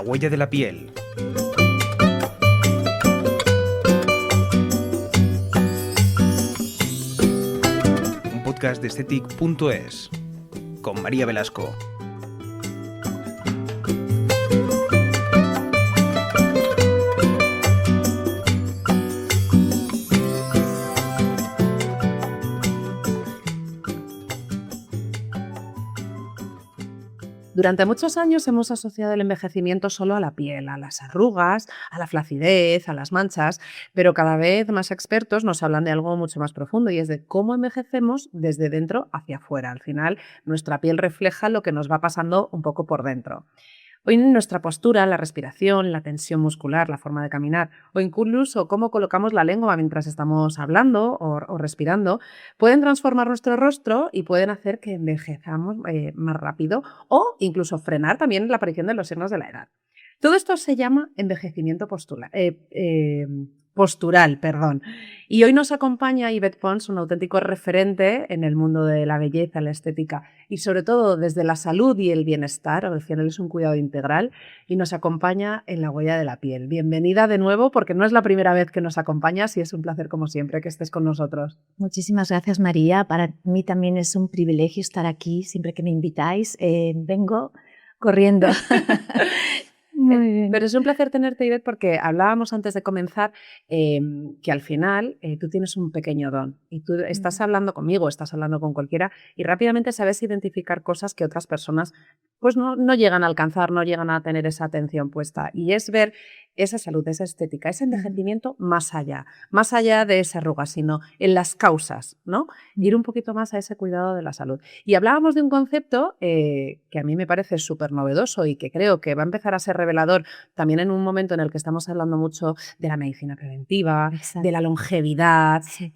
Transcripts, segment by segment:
La huella de la piel. Un podcast de Aesthetic.es con María Velasco. Durante muchos años hemos asociado el envejecimiento solo a la piel, a las arrugas, a la flacidez, a las manchas, pero cada vez más expertos nos hablan de algo mucho más profundo y es de cómo envejecemos desde dentro hacia afuera. Al final, nuestra piel refleja lo que nos va pasando un poco por dentro. Hoy nuestra postura, la respiración, la tensión muscular, la forma de caminar o incluso cómo colocamos la lengua mientras estamos hablando o respirando pueden transformar nuestro rostro y pueden hacer que envejezamos más rápido o incluso frenar también la aparición de los signos de la edad. Todo esto se llama envejecimiento postural, perdón. Y hoy nos acompaña Ivette Pons, un auténtico referente en el mundo de la belleza, la estética y sobre todo desde la salud y el bienestar. Al final es un cuidado integral y nos acompaña en la huella de la piel. Bienvenida de nuevo porque no es la primera vez que nos acompañas y es un placer como siempre que estés con nosotros. Muchísimas gracias, María. Para mí también es un privilegio estar aquí. Siempre que me invitáis, vengo corriendo. Muy bien. Pero es un placer tenerte, Ivette, porque hablábamos antes de comenzar que al final tú tienes un pequeño don y tú estás hablando conmigo, estás hablando con cualquiera y rápidamente sabes identificar cosas que otras personas pues no llegan a alcanzar, no llegan a tener esa atención puesta. Y es ver esa salud, esa estética, ese envejecimiento más allá de esa arruga, sino en las causas, ¿no? Ir un poquito más a ese cuidado de la salud. Y hablábamos de un concepto que a mí me parece súper novedoso y que creo que va a empezar a ser revelador también en un momento en el que estamos hablando mucho de la medicina preventiva, exacto, de la longevidad, sí,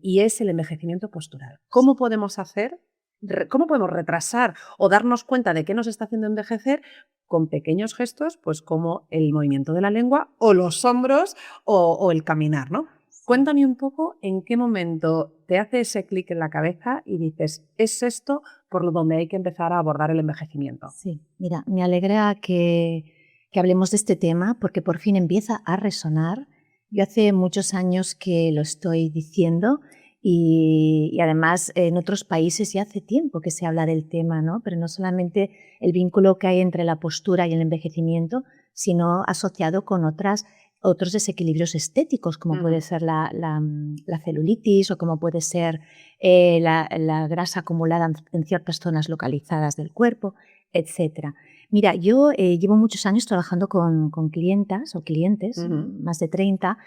y es el envejecimiento postural. ¿Cómo podemos retrasar o darnos cuenta de qué nos está haciendo envejecer con pequeños gestos, pues como el movimiento de la lengua o los hombros o el caminar, ¿no? Cuéntame un poco en qué momento te hace ese clic en la cabeza y dices, es esto por donde hay que empezar a abordar el envejecimiento. Sí, mira, me alegra que hablemos de este tema porque por fin empieza a resonar. Yo hace muchos años que lo estoy diciendo y además en otros países ya hace tiempo que se habla del tema, ¿no? Pero no solamente el vínculo que hay entre la postura y el envejecimiento, sino asociado con otros desequilibrios estéticos, como puede ser la celulitis o como puede ser la grasa acumulada en ciertas zonas localizadas del cuerpo, etc. Mira, yo llevo muchos años trabajando con clientas o clientes, más de 30,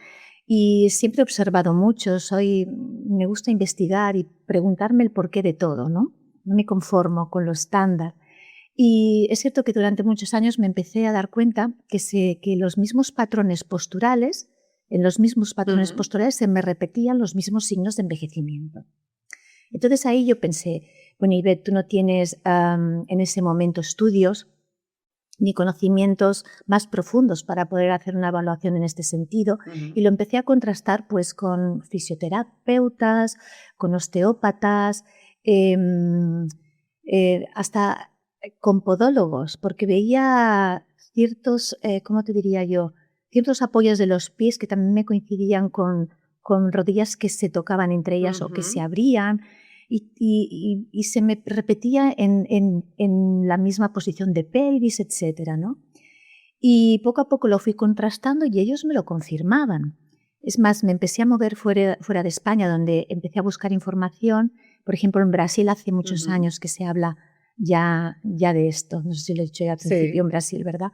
y siempre he observado mucho, me gusta investigar y preguntarme el porqué de todo, ¿no? No me conformo con lo estándar. Y es cierto que durante muchos años me empecé a dar cuenta que los mismos patrones posturales, en los mismos patrones posturales se me repetían los mismos signos de envejecimiento. Entonces ahí yo pensé, bueno, Ivette, tú no tienes en ese momento estudios ni conocimientos más profundos para poder hacer una evaluación en este sentido, y lo empecé a contrastar pues con fisioterapeutas, con osteópatas, hasta con podólogos, porque veía ciertos, ¿cómo te diría yo? Ciertos apoyos de los pies que también me coincidían con rodillas que se tocaban entre ellas o que se abrían, y se me repetía en la misma posición de pelvis, etcétera, ¿no? Y poco a poco lo fui contrastando y ellos me lo confirmaban. Es más, me empecé a mover fuera de España, donde empecé a buscar información. Por ejemplo, en Brasil hace muchos años que se habla ya de esto. No sé si lo he dicho ya al principio, sí, en Brasil, ¿verdad?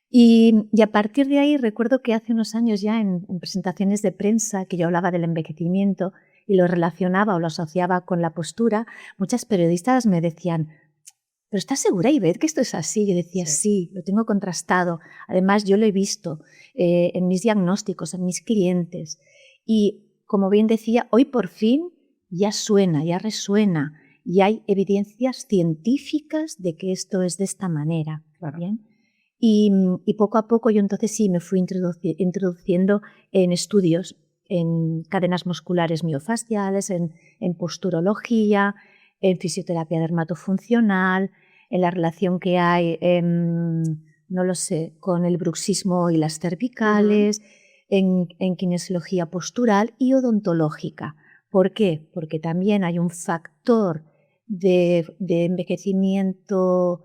Y a partir de ahí recuerdo que hace unos años ya en presentaciones de prensa que yo hablaba del envejecimiento y lo relacionaba o lo asociaba con la postura, muchas periodistas me decían, ¿pero estás segura, Ivette, que esto es así? Yo decía, sí, lo tengo contrastado. Además, yo lo he visto en mis diagnósticos, en mis clientes. Y como bien decía, hoy por fin ya suena, ya resuena y hay evidencias científicas de que esto es de esta manera. Claro. ¿Bien? Y poco a poco yo entonces sí me fui introduciendo en estudios, en cadenas musculares miofasciales, en posturología, en fisioterapia dermatofuncional, en la relación que hay no lo sé, con el bruxismo y las cervicales, en kinesiología postural y odontológica. ¿Por qué? Porque también hay un factor de envejecimiento,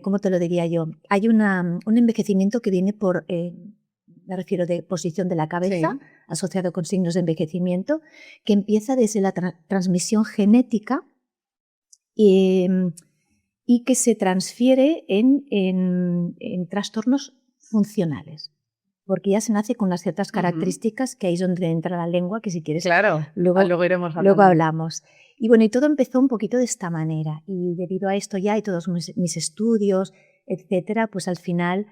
¿cómo te lo diría yo? Hay un envejecimiento que viene por, me refiero de posición de la cabeza, asociado con signos de envejecimiento, que empieza desde la transmisión genética y que se transfiere en trastornos funcionales. Porque ya se nace con unas ciertas características que ahí es donde entra la lengua, que si quieres luego iremos hablando. Luego hablamos. Y bueno, y todo empezó un poquito de esta manera. Y debido a esto ya y todos mis estudios, etcétera, pues al final,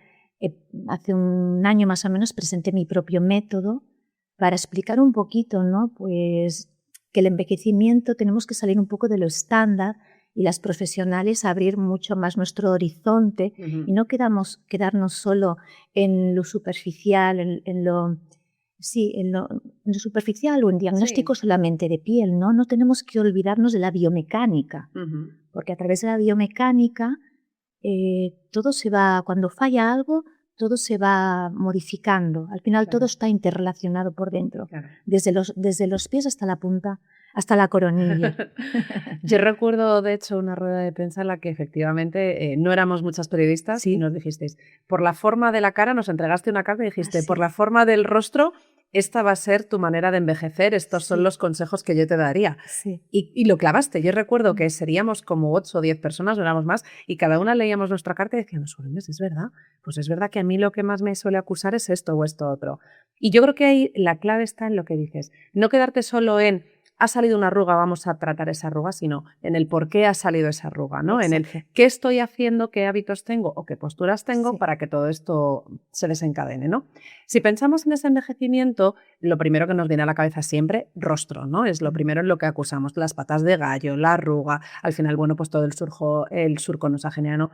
hace un año más o menos, presenté mi propio método para explicar un poquito, ¿no? Pues que el envejecimiento tenemos que salir un poco de lo estándar y las profesionales abrir mucho más nuestro horizonte y no quedarnos solo en lo superficial, en lo superficial o en diagnóstico solamente de piel, ¿no? No tenemos que olvidarnos de la biomecánica, porque a través de la biomecánica todo se va, cuando falla algo, todo se va modificando. Al final todo está interrelacionado por dentro, desde los pies hasta la punta, hasta la coronilla. Yo recuerdo, de hecho, una rueda de prensa en la que efectivamente no éramos muchas periodistas y nos dijisteis, por la forma de la cara, nos entregaste una carta y dijiste, por la forma del rostro, esta va a ser tu manera de envejecer, estos son los consejos que yo te daría. Y lo clavaste. Yo recuerdo que seríamos como 8 o 10 personas, no éramos más, y cada una leíamos nuestra carta y decíamos, es verdad, pues es verdad que a mí lo que más me suele acusar es esto o esto otro. Y yo creo que ahí la clave está en lo que dices, no quedarte solo en ha salido una arruga, vamos a tratar esa arruga, sino en el por qué ha salido esa arruga, ¿no? En el qué estoy haciendo, qué hábitos tengo o qué posturas tengo para que todo esto se desencadene, ¿no? Si pensamos en ese envejecimiento, lo primero que nos viene a la cabeza siempre, rostro, ¿no? Es lo primero en lo que acusamos, las patas de gallo, la arruga, al final, bueno, pues todo el surco nasogeniano.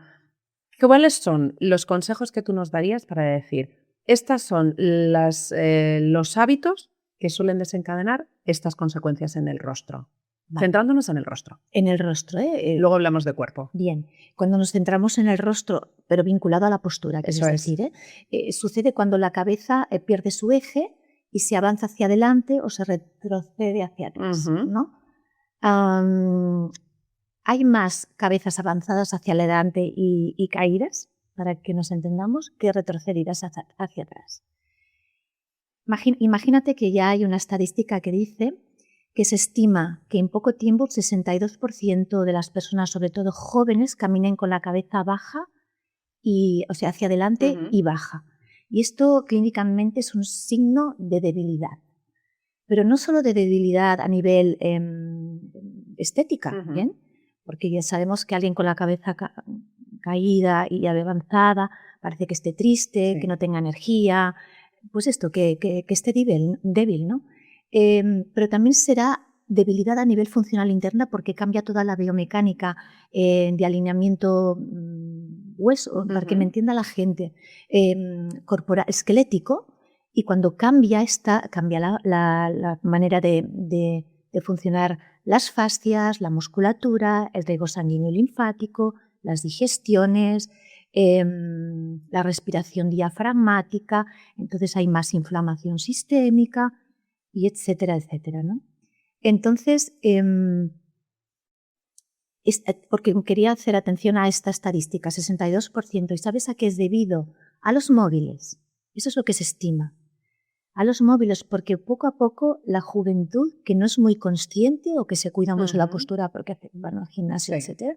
¿Cuáles son los consejos que tú nos darías para decir, estas son los hábitos que suelen desencadenar estas consecuencias en el rostro? Centrándonos en el rostro. En el rostro, Luego hablamos de cuerpo. Bien, cuando nos centramos en el rostro, pero vinculado a la postura, que es decir, sucede cuando la cabeza pierde su eje y se avanza hacia adelante o se retrocede hacia atrás, ¿no? Hay más cabezas avanzadas hacia adelante y caídas, para que nos entendamos, que retrocedidas hacia atrás. Imagínate que ya hay una estadística que dice que se estima que en poco tiempo el 62% de las personas, sobre todo jóvenes, caminen con la cabeza baja, o sea, hacia adelante y baja. Y esto clínicamente es un signo de debilidad. Pero no solo de debilidad a nivel estética, ¿bien? Porque ya sabemos que alguien con la cabeza caída y avanzada parece que esté triste, que no tenga energía, pues esto, que esté débil, ¿no? Pero también será debilidad a nivel funcional interna porque cambia toda la biomecánica de alineamiento hueso, para que me entienda la gente, corporal, esquelético, y cuando cambia la manera de funcionar las fascias, la musculatura, el riego sanguíneo y linfático, las digestiones, la respiración diafragmática, entonces hay más inflamación sistémica, y etcétera, etcétera, ¿no? Entonces, porque quería hacer atención a esta estadística, 62%, ¿y sabes a qué es debido? A los móviles, eso es lo que se estima. A los móviles, porque poco a poco la juventud, que no es muy consciente o que se cuida mucho la postura porque van al gimnasio, etcétera,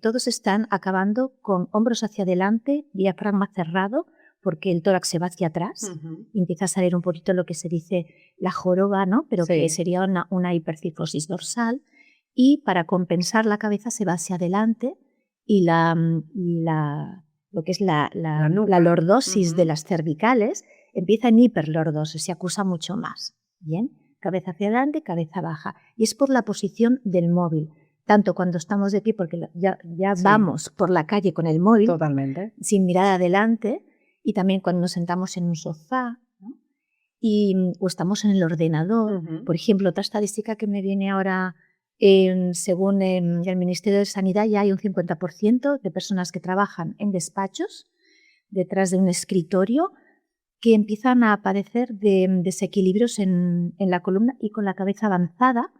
todos están acabando con hombros hacia adelante, diafragma cerrado, porque el tórax se va hacia atrás y empieza a salir un poquito lo que se dice la joroba, ¿no? Pero que sería una hipercifosis dorsal, y para compensar la cabeza se va hacia adelante y lo que es la lordosis de las cervicales empieza en hiperlordosis, se acusa mucho más. Bien, cabeza hacia adelante, cabeza baja. Y es por la posición del móvil. Tanto cuando estamos de pie, porque ya vamos por la calle con el móvil, totalmente, sin mirar adelante, y también cuando nos sentamos en un sofá, ¿no? O estamos en el ordenador. Por ejemplo, otra estadística que me viene ahora Según el Ministerio de Sanidad, ya hay un 50% de personas que trabajan en despachos, detrás de un escritorio, que empiezan a padecer de desequilibrios en la columna y con la cabeza avanzada,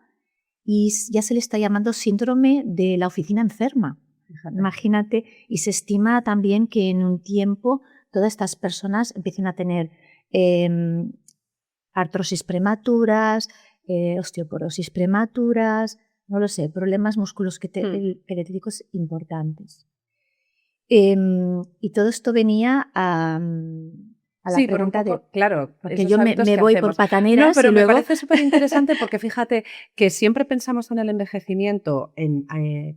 y ya se le está llamando síndrome de la oficina enferma. Fíjate. Imagínate, y se estima también que en un tiempo todas estas personas empiecen a tener artrosis prematuras, osteoporosis prematuras, no lo sé, problemas musculoesqueléticos importantes. Y todo esto venía a la pregunta de... Claro, porque yo me voy por pataneras. No, pero y luego... me parece súper interesante porque fíjate que siempre pensamos en el envejecimiento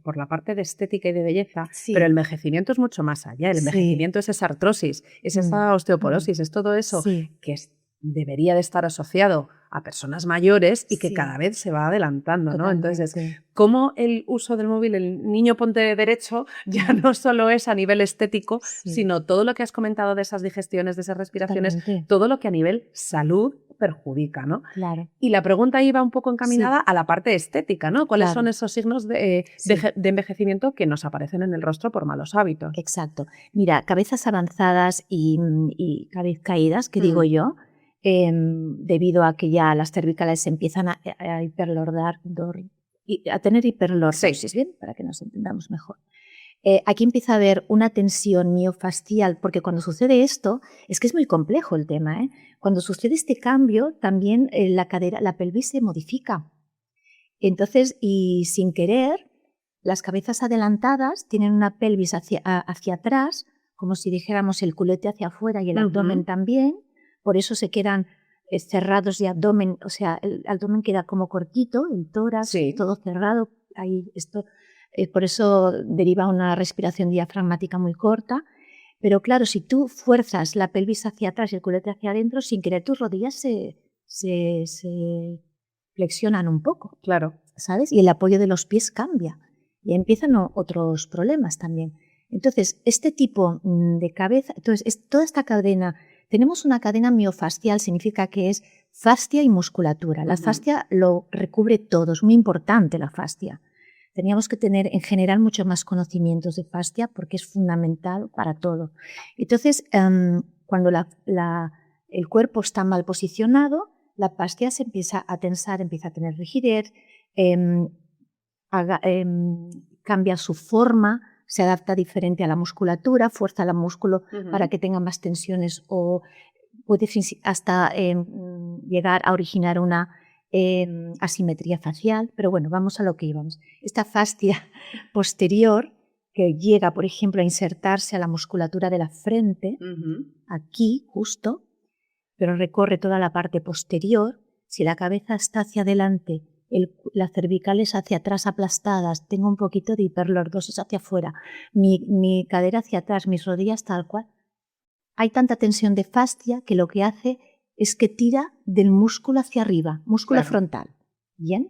por la parte de estética y de belleza, sí, pero el envejecimiento es mucho más allá. El envejecimiento es esa artrosis, es esa osteoporosis, es todo eso que debería de estar asociado a personas mayores y que cada vez se va adelantando, ¿no? Entonces, cómo el uso del móvil, el niño ponte derecho, ya no solo es a nivel estético, sino todo lo que has comentado de esas digestiones, de esas respiraciones, todo lo que a nivel salud perjudica, ¿no? Claro. Y la pregunta iba un poco encaminada a la parte estética, ¿no? ¿Cuáles son esos signos de envejecimiento que nos aparecen en el rostro por malos hábitos? Exacto. Mira, cabezas avanzadas y cabezas caídas, que digo yo, debido a que ya las cervicales empiezan a tener hiperlordosis, ¿bien? Para que nos entendamos mejor. Aquí empieza a haber una tensión miofascial, porque cuando sucede esto, es que es muy complejo el tema, ¿eh? Cuando sucede este cambio, también la pelvis se modifica. Entonces, y sin querer, las cabezas adelantadas tienen una pelvis hacia atrás, como si dijéramos el culete hacia afuera y el abdomen también. Por eso se quedan cerrados de abdomen, o sea, el abdomen queda como cortito, el tórax todo cerrado. Ahí por eso deriva una respiración diafragmática muy corta. Pero claro, si tú fuerzas la pelvis hacia atrás y el culete hacia adentro, sin querer tus rodillas se flexionan un poco, claro, ¿sabes? Y el apoyo de los pies cambia. Y empiezan otros problemas también. Entonces, este tipo de cabeza, entonces, toda esta cadena, tenemos una cadena miofascial, significa que es fascia y musculatura. La fascia lo recubre todo, es muy importante la fascia. Teníamos que tener en general mucho más conocimientos de fascia porque es fundamental para todo. Entonces, cuando el cuerpo está mal posicionado, la fascia se empieza a tensar, empieza a tener rigidez, cambia su forma, se adapta diferente a la musculatura, fuerza al músculo para que tenga más tensiones o puede hasta llegar a originar una asimetría facial. Pero bueno, vamos a lo que íbamos. Esta fascia posterior que llega, por ejemplo, a insertarse a la musculatura de la frente, aquí justo, pero recorre toda la parte posterior. Si la cabeza está hacia adelante, las cervicales hacia atrás aplastadas, tengo un poquito de hiperlordosis hacia afuera, mi cadera hacia atrás, mis rodillas tal cual. Hay tanta tensión de fascia que lo que hace es que tira del músculo hacia arriba, músculo frontal. ¿Bien?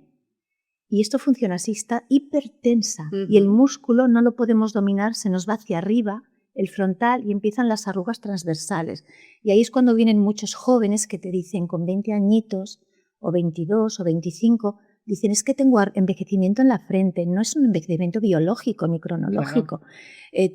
Y esto funciona así, está hipertensa y el músculo no lo podemos dominar, se nos va hacia arriba, el frontal, y empiezan las arrugas transversales. Y ahí es cuando vienen muchos jóvenes que te dicen con 20 añitos o 22 o 25, dicen es que tengo envejecimiento en la frente, no es un envejecimiento biológico ni cronológico.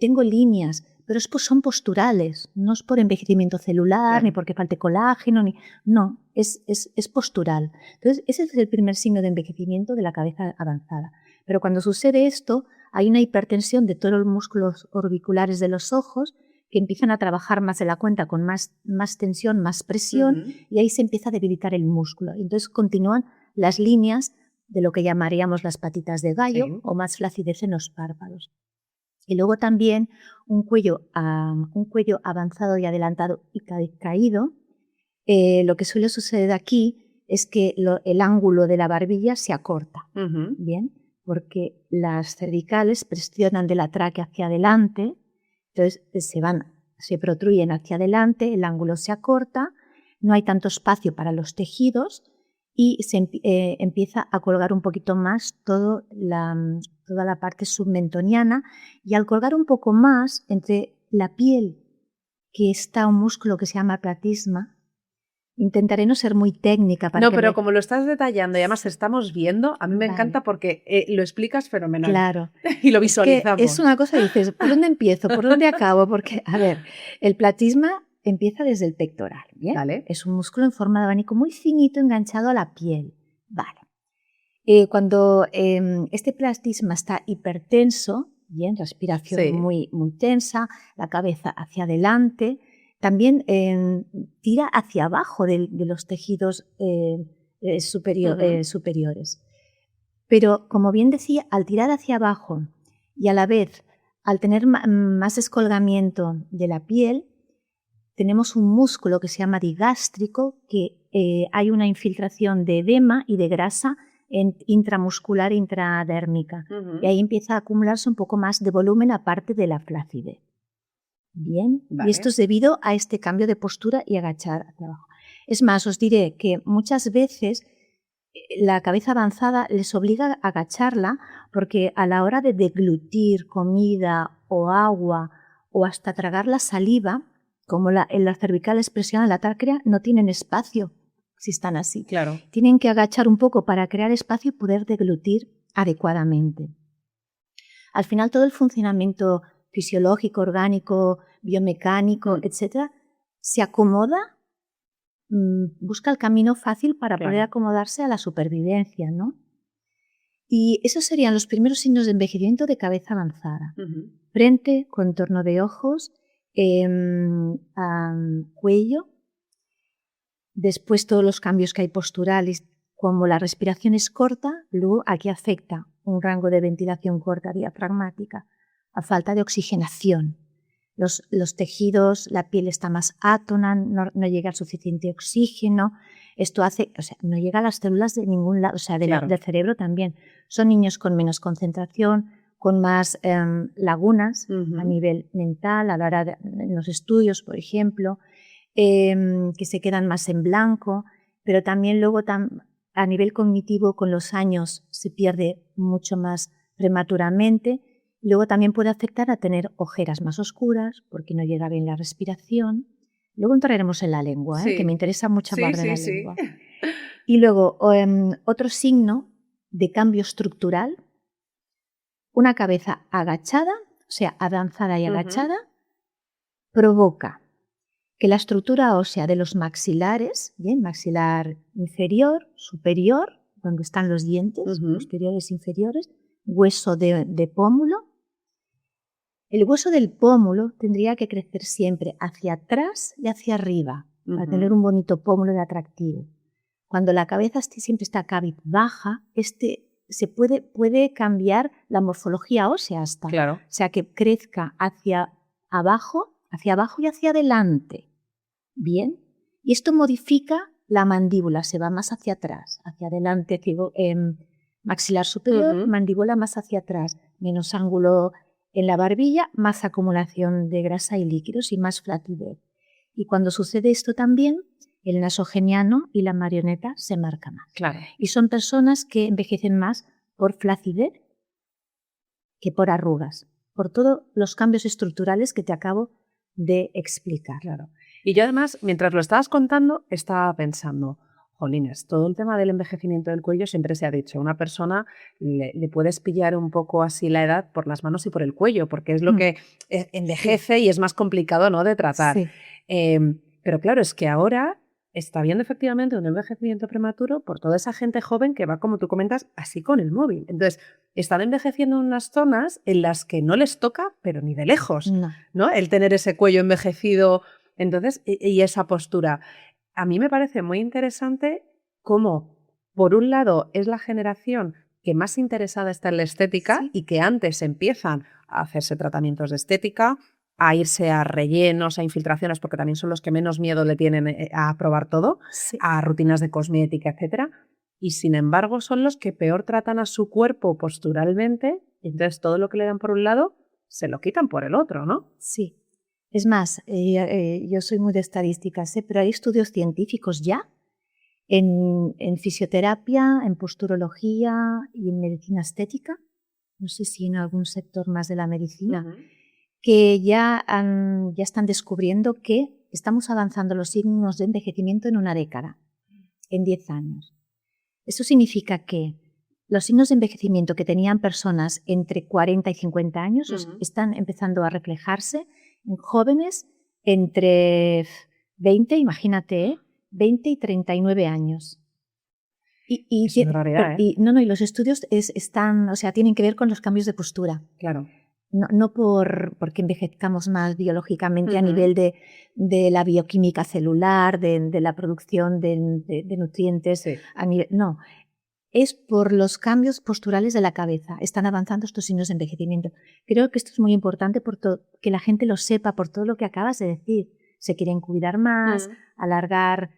Tengo líneas, pero son posturales, no es por envejecimiento celular, ni porque falte colágeno, no, es postural. Entonces, ese es el primer signo de envejecimiento de la cabeza avanzada. Pero cuando sucede esto, hay una hipertensión de todos los músculos orbiculares de los ojos que empiezan a trabajar más de la cuenta con más tensión, más presión, y ahí se empieza a debilitar el músculo. Y entonces continúan las líneas de lo que llamaríamos las patitas de gallo o más flacidez en los párpados. Y luego también un cuello avanzado y adelantado y caído. Lo que suele suceder aquí es que el ángulo de la barbilla se acorta, ¿bien? Porque las cervicales presionan de la tráquea hacia adelante, entonces se protruyen hacia adelante, el ángulo se acorta, no hay tanto espacio para los tejidos y se empieza a colgar un poquito más toda la parte submentoniana, y al colgar un poco más entre la piel, que está un músculo que se llama platisma, Intentaré no ser muy técnica para No, que pero me... como lo estás detallando y además estamos viendo, a mí me Vale. encanta porque lo explicas fenomenal. Claro. Y lo Es que visualizamos. es una cosa, dices, ¿por dónde empiezo? ¿Por dónde acabo? Porque, a ver, el platisma empieza desde el pectoral, ¿bien? Vale. Es un músculo en forma de abanico muy finito enganchado a la piel. Vale. Cuando este platisma está hipertenso, bien, respiración Sí. muy, muy tensa, la cabeza hacia adelante, también tira hacia abajo de los tejidos superiores. Pero, como bien decía, al tirar hacia abajo y a la vez al tener más escolgamiento de la piel, tenemos un músculo que se llama digástrico, que hay una infiltración de edema y de grasa intramuscular e intradérmica. Y ahí empieza a acumularse un poco más de volumen aparte de la flacidez. Bien, Vale. y esto es debido a este cambio de postura y agachar hacia abajo. Es más, os diré que muchas veces la cabeza avanzada les obliga a agacharla porque a la hora de deglutir comida o agua o hasta tragar la saliva, como en las cervicales presionan la tráquea, no tienen espacio si están así. Claro. Tienen que agachar un poco para crear espacio y poder deglutir adecuadamente. Al final todo el funcionamiento fisiológico, orgánico, biomecánico, etcétera, se acomoda, busca el camino fácil para poder acomodarse a la supervivencia, ¿no? Y esos serían los primeros signos de envejecimiento de cabeza avanzada. Frente, contorno de ojos, cuello. Después todos los cambios que hay posturales, como la respiración es corta, luego aquí afecta un rango de ventilación corta diafragmática, a falta de oxigenación. Los tejidos, la piel está más átona, no llega el suficiente oxígeno. Esto hace, o sea, no llega a las células de ningún lado, o sea, del cerebro también. Son niños con menos concentración, con más lagunas a nivel mental, a la hora de en los estudios, por ejemplo, que se quedan más en blanco, pero también luego a nivel cognitivo con los años se pierde mucho más prematuramente. Luego también puede afectar a tener ojeras más oscuras porque no llega bien la respiración. Luego entraremos en la lengua, que me interesa mucho hablar de la lengua. Y luego otro signo de cambio estructural, una cabeza agachada, o sea, avanzada y agachada, provoca que la estructura ósea de los maxilares, bien, maxilar inferior, superior, donde están los dientes, posteriores e inferiores, hueso de pómulo. El hueso del pómulo tendría que crecer siempre hacia atrás y hacia arriba, para tener un bonito pómulo de atractivo. Cuando la cabeza siempre está cabizbaja, se puede cambiar la morfología ósea hasta. Claro. O sea, que crezca hacia abajo y hacia adelante. Bien. Y esto modifica la mandíbula, se va más hacia atrás, hacia adelante, maxilar superior, mandíbula más hacia atrás, menos ángulo en la barbilla, más acumulación de grasa y líquidos y más flacidez. Y cuando sucede esto también, el nasogeniano y la marioneta se marcan más. Claro. Y son personas que envejecen más por flacidez que por arrugas, por todos los cambios estructurales que te acabo de explicar. Claro. Y yo además, mientras lo estabas contando, estaba pensando, jolines, todo el tema del envejecimiento del cuello siempre se ha dicho, una persona le puedes pillar un poco así la edad por las manos y por el cuello, porque es lo que envejece y es más complicado, ¿no?, de tratar. Sí. Pero claro, es que ahora está habiendo efectivamente un envejecimiento prematuro por toda esa gente joven que va, como tú comentas, así con el móvil. Entonces, están envejeciendo en unas zonas en las que no les toca, pero ni de lejos, ¿no? El tener ese cuello envejecido. Entonces, y esa postura. A mí me parece muy interesante cómo, por un lado, es la generación que más interesada está en la estética y que antes empiezan a hacerse tratamientos de estética, a irse a rellenos, a infiltraciones, porque también son los que menos miedo le tienen a probar todo, a rutinas de cosmética, etcétera. Y sin embargo, son los que peor tratan a su cuerpo posturalmente, y entonces todo lo que le dan por un lado se lo quitan por el otro, ¿no? Sí. Es más, yo soy muy de estadísticas, pero hay estudios científicos ya en fisioterapia, en posturología y en medicina estética, no sé si en algún sector más de la medicina, que ya están descubriendo que estamos avanzando los signos de envejecimiento en una década, en 10 años. Eso significa que los signos de envejecimiento que tenían personas entre 40 y 50 años están empezando a reflejarse en jóvenes entre 20, imagínate, 20 y 39 años. Es una barbaridad, ¿eh? Y los estudios tienen que ver con los cambios de postura. Claro. No porque envejezcamos más biológicamente a nivel de la bioquímica celular, de la producción de nutrientes. Sí. No, es por los cambios posturales de la cabeza. Están avanzando estos signos de envejecimiento. Creo que esto es muy importante que la gente lo sepa por todo lo que acabas de decir. Se quieren cuidar más, alargar.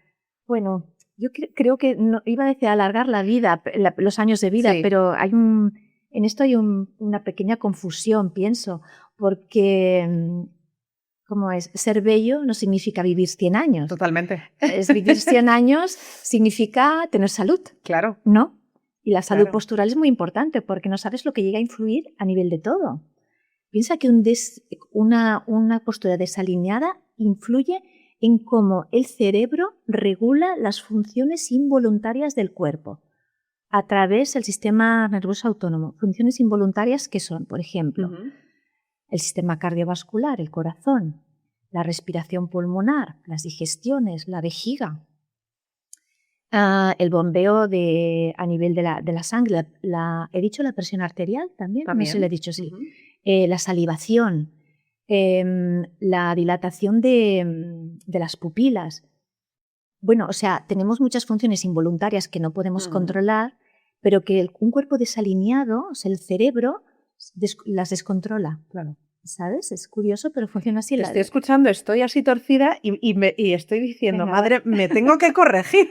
Bueno, yo creo que no, iba a decir alargar la vida, los años de vida, pero en esto hay una pequeña confusión, pienso, porque ¿cómo es? Ser bello no significa vivir 100 años. Totalmente. Vivir 100 años significa tener salud. Claro. ¿No? Y la salud postural es muy importante porque no sabes lo que llega a influir a nivel de todo. Piensa que una postura desalineada influye en cómo el cerebro regula las funciones involuntarias del cuerpo a través del sistema nervioso autónomo. Funciones involuntarias que son, por ejemplo, el sistema cardiovascular, el corazón, la respiración pulmonar, las digestiones, la vejiga, el bombeo a nivel de la sangre. ¿He dicho la presión arterial también? No sé si lo he dicho, sí. La salivación, la dilatación de las pupilas. Bueno, o sea, tenemos muchas funciones involuntarias que no podemos controlar, pero que un cuerpo desalineado, o sea, el cerebro, las descontrola. Claro. ¿Sabes? Es curioso, pero funciona así. Te estoy escuchando, estoy así torcida y estoy diciendo, venga, madre, me tengo que corregir.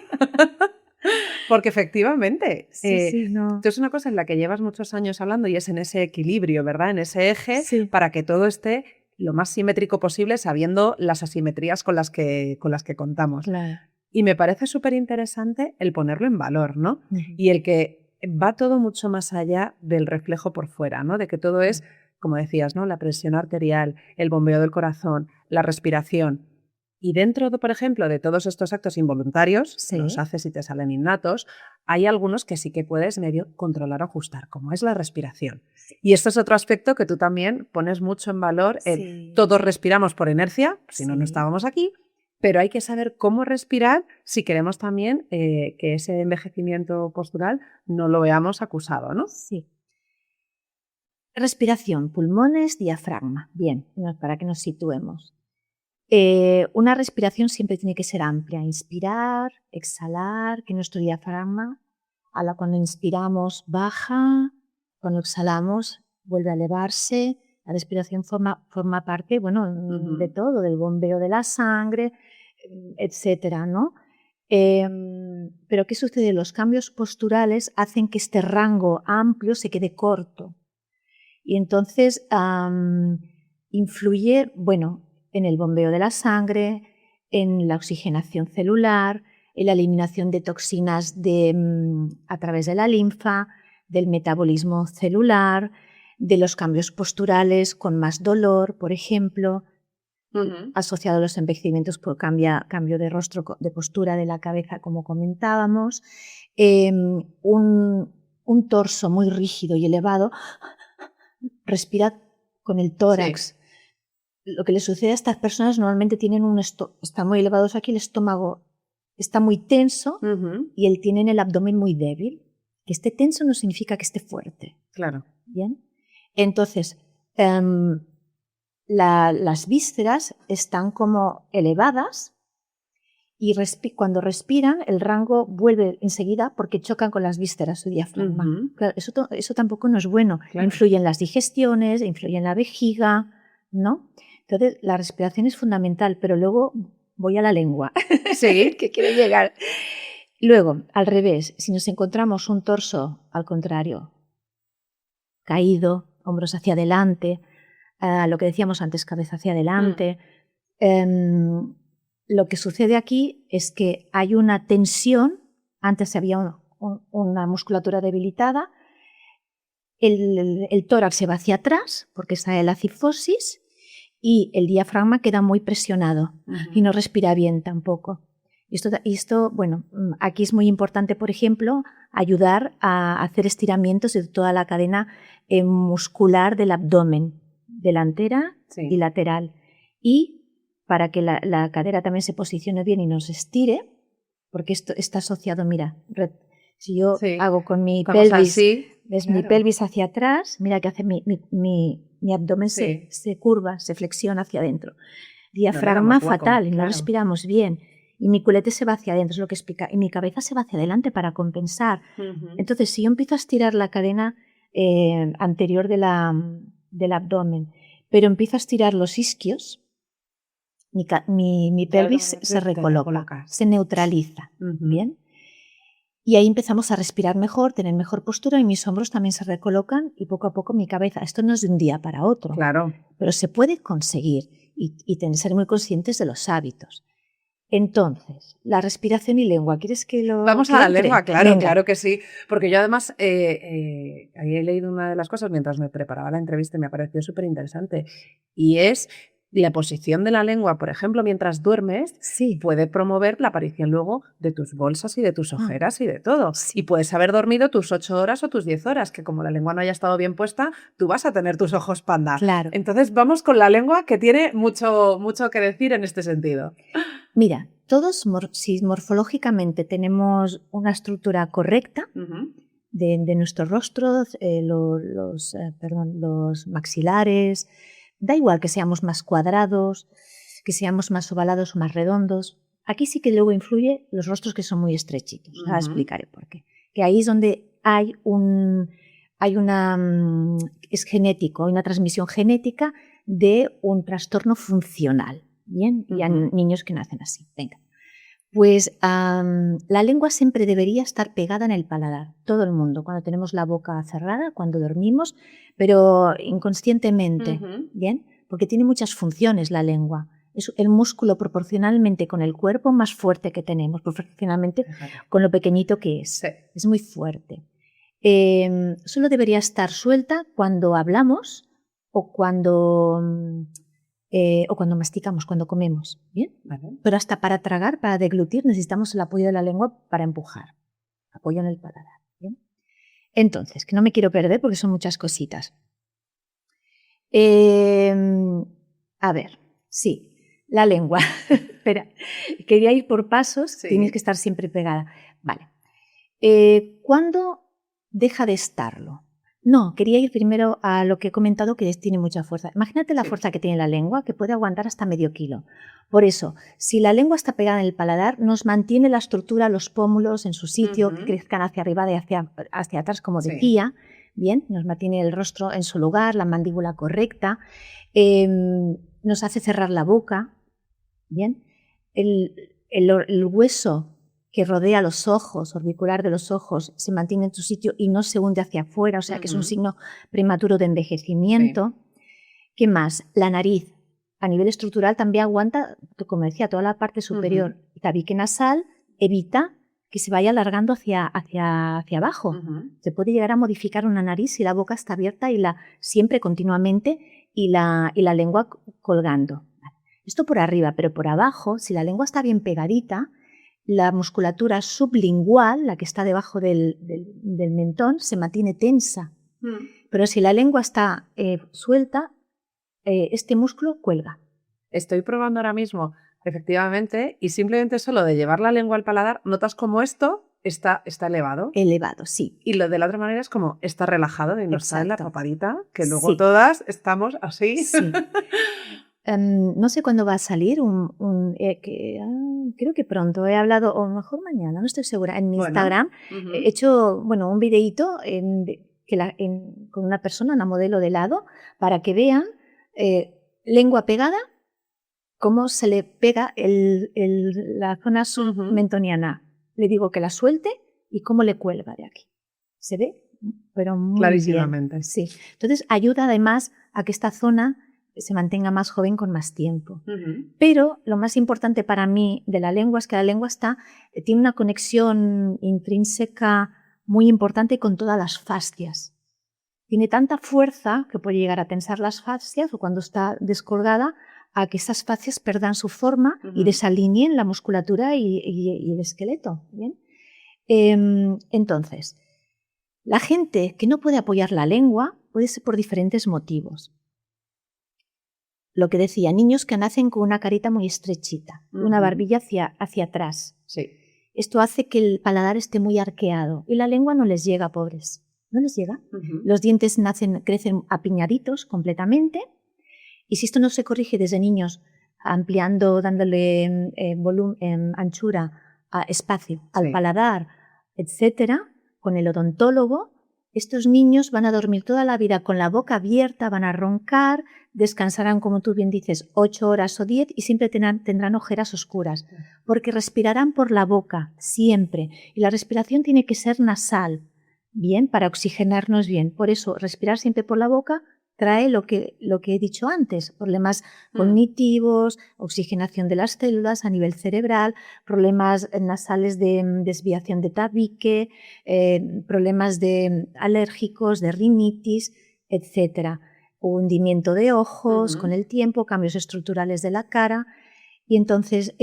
Porque efectivamente, esto es una cosa en la que llevas muchos años hablando y es en ese equilibrio, ¿verdad? En ese eje, para que todo esté lo más simétrico posible, sabiendo las asimetrías con las que contamos. Claro. Y me parece súper interesante el ponerlo en valor, ¿no? Y el que va todo mucho más allá del reflejo por fuera, ¿no? De que todo es, como decías, ¿no? La presión arterial, el bombeo del corazón, la respiración. Y dentro, por ejemplo, de todos estos actos involuntarios, los haces y te salen innatos, hay algunos que sí que puedes medio controlar o ajustar, como es la respiración. Y esto es otro aspecto que tú también pones mucho en valor. Todos respiramos por inercia, si no, no estábamos aquí, pero hay que saber cómo respirar si queremos también que ese envejecimiento postural no lo veamos acusado, ¿no? Sí. Respiración, pulmones, diafragma. Bien, para que nos situemos. Una respiración siempre tiene que ser amplia. Inspirar, exhalar, que nuestro diafragma, cuando inspiramos, baja, cuando exhalamos, vuelve a elevarse. La respiración forma parte, de todo, del bombeo de la sangre, etcétera, ¿no? Pero ¿qué sucede? Los cambios posturales hacen que este rango amplio se quede corto. Y entonces influye, en el bombeo de la sangre, en la oxigenación celular, en la eliminación de toxinas a través de la linfa, del metabolismo celular, de los cambios posturales con más dolor, por ejemplo, asociado a los envejecimientos por cambio de rostro, de postura de la cabeza, como comentábamos, un torso muy rígido y elevado. Respira con el tórax. Lo que le sucede a estas personas normalmente tienen están muy elevados aquí, el estómago está muy tenso y tienen el abdomen muy débil. Que esté tenso no significa que esté fuerte. Claro. ¿Bien? Entonces, las vísceras están como elevadas y cuando respiran el rango vuelve enseguida porque chocan con las vísceras, su diafragma. Claro, eso tampoco no es bueno. Claro. Influye en las digestiones, influye en la vejiga, ¿no? Entonces, la respiración es fundamental, pero luego voy a la lengua, sí, que quiero llegar. Luego, al revés, si nos encontramos un torso, al contrario, caído, hombros hacia adelante, lo que decíamos antes, cabeza hacia adelante, lo que sucede aquí es que hay una tensión, antes había una musculatura debilitada, el tórax se va hacia atrás porque está en la cifosis y el diafragma queda muy presionado y no respira bien tampoco. Esto, bueno, aquí es muy importante, por ejemplo, ayudar a hacer estiramientos de toda la cadena muscular del abdomen, delantera y lateral. Y para que la cadera también se posicione bien y nos estire, porque esto está asociado, mira, si yo hago con mi pelvis, así, ves mi pelvis hacia atrás, mira que hace mi abdomen se curva, se flexiona hacia adentro. Diafragma fatal, y no respiramos bien. Y mi culete se va hacia adentro, es lo que explica. Y mi cabeza se va hacia adelante para compensar. Entonces, si yo empiezo a estirar la cadena anterior del abdomen, pero empiezo a estirar los isquios, mi pelvis se recoloca, se neutraliza. ¿Bien? Y ahí empezamos a respirar mejor, tener mejor postura y mis hombros también se recolocan y poco a poco mi cabeza. Esto no es de un día para otro, pero se puede conseguir y ser muy conscientes de los hábitos. Entonces, la respiración y lengua, ¿quieres que lo Vamos a la lengua, claro, Venga. claro que sí. Porque yo además he leído una de las cosas mientras me preparaba la entrevista y me ha parecido súper interesante. Y es la posición de la lengua, por ejemplo, mientras duermes, puede promover la aparición luego de tus bolsas y de tus ojeras y de todo. Y puedes haber dormido tus 8 horas o tus 10 horas, que como la lengua no haya estado bien puesta, tú vas a tener tus ojos panda. Claro. Entonces vamos con la lengua, que tiene mucho que decir en este sentido. Mira, todos, si morfológicamente tenemos una estructura correcta de nuestro rostro, los maxilares, da igual que seamos más cuadrados, que seamos más ovalados o más redondos. Aquí sí que luego influye los rostros que son muy estrechitos. Ahora explicaré por qué. Que ahí es donde es genético, hay una transmisión genética de un trastorno funcional. Bien, y hay niños que nacen así. Venga. Pues la lengua siempre debería estar pegada en el paladar. Todo el mundo, cuando tenemos la boca cerrada, cuando dormimos, pero inconscientemente, ¿bien? Porque tiene muchas funciones la lengua. Es el músculo proporcionalmente con el cuerpo más fuerte que tenemos, proporcionalmente con lo pequeñito que es. Sí. Es muy fuerte. Solo debería estar suelta cuando hablamos o cuando masticamos, cuando comemos, ¿bien? Vale. Pero hasta para tragar, para deglutir, necesitamos el apoyo de la lengua para empujar. Apoyo en el paladar, ¿bien? Entonces, que no me quiero perder porque son muchas cositas. A ver, sí, la lengua. Espera, quería ir por pasos, tienes que estar siempre pegada. Vale. ¿Cuándo deja de estarlo? No, quería ir primero a lo que he comentado, que tiene mucha fuerza. Imagínate la fuerza que tiene la lengua, que puede aguantar hasta medio kilo. Por eso, si la lengua está pegada en el paladar, nos mantiene la estructura, los pómulos en su sitio, que crezcan hacia arriba y hacia atrás, como decía. Bien, nos mantiene el rostro en su lugar, la mandíbula correcta, nos hace cerrar la boca. Bien, el hueso que rodea los ojos, orbicular de los ojos, se mantiene en su sitio y no se hunde hacia afuera, o sea que es un signo prematuro de envejecimiento. ¿Qué más? La nariz, a nivel estructural, también aguanta, como decía, toda la parte superior. El tabique nasal evita que se vaya alargando hacia abajo. Se puede llegar a modificar una nariz si la boca está abierta siempre continuamente y la lengua colgando. Esto por arriba, pero por abajo, si la lengua está bien pegadita, la musculatura sublingual, la que está debajo del mentón, se mantiene tensa. Pero si la lengua está suelta, este músculo cuelga. Estoy probando ahora mismo, efectivamente, y simplemente solo de llevar la lengua al paladar, notas como esto está elevado. Elevado, sí. Y lo de la otra manera es como está relajado y no está en la papadita, que luego todas estamos así. Sí. No sé cuándo va a salir creo que pronto, he hablado, o mejor mañana, no estoy segura, en mi Instagram he hecho un videíto con una persona, una modelo de lado, para que vean lengua pegada, cómo se le pega la zona submentoniana. Le digo que la suelte y cómo le cuelga de aquí. ¿Se ve? Pero muy clarísimamente. Bien. Sí. Entonces ayuda además a que esta zona se mantenga más joven con más tiempo. Pero lo más importante para mí de la lengua es que la lengua tiene una conexión intrínseca muy importante con todas las fascias. tiene tanta fuerza que puede llegar a tensar las fascias o cuando está descolgada a que esas fascias perdan su forma y desalineen la musculatura y el esqueleto. ¿Bien? Entonces, la gente que no puede apoyar la lengua puede ser por diferentes motivos. Lo que decía, niños que nacen con una carita muy estrechita, una barbilla hacia atrás. Sí. Esto hace que el paladar esté muy arqueado y la lengua no les llega, pobres. No les llega. Los dientes crecen apiñaditos completamente y si esto no se corrige desde niños, ampliando, dándole volumen, anchura, espacio al paladar, etcétera, con el odontólogo, estos niños van a dormir toda la vida con la boca abierta, van a roncar, descansarán, como tú bien dices, 8 horas o 10 y siempre tendrán ojeras oscuras, porque respirarán por la boca, siempre. Y la respiración tiene que ser nasal, bien, para oxigenarnos bien. Por eso, respirar siempre por la boca trae lo que he dicho antes, problemas cognitivos, oxigenación de las células a nivel cerebral, problemas nasales de desviación de tabique, problemas alérgicos, de rinitis, etc. Hundimiento de ojos con el tiempo, cambios estructurales de la cara. Y entonces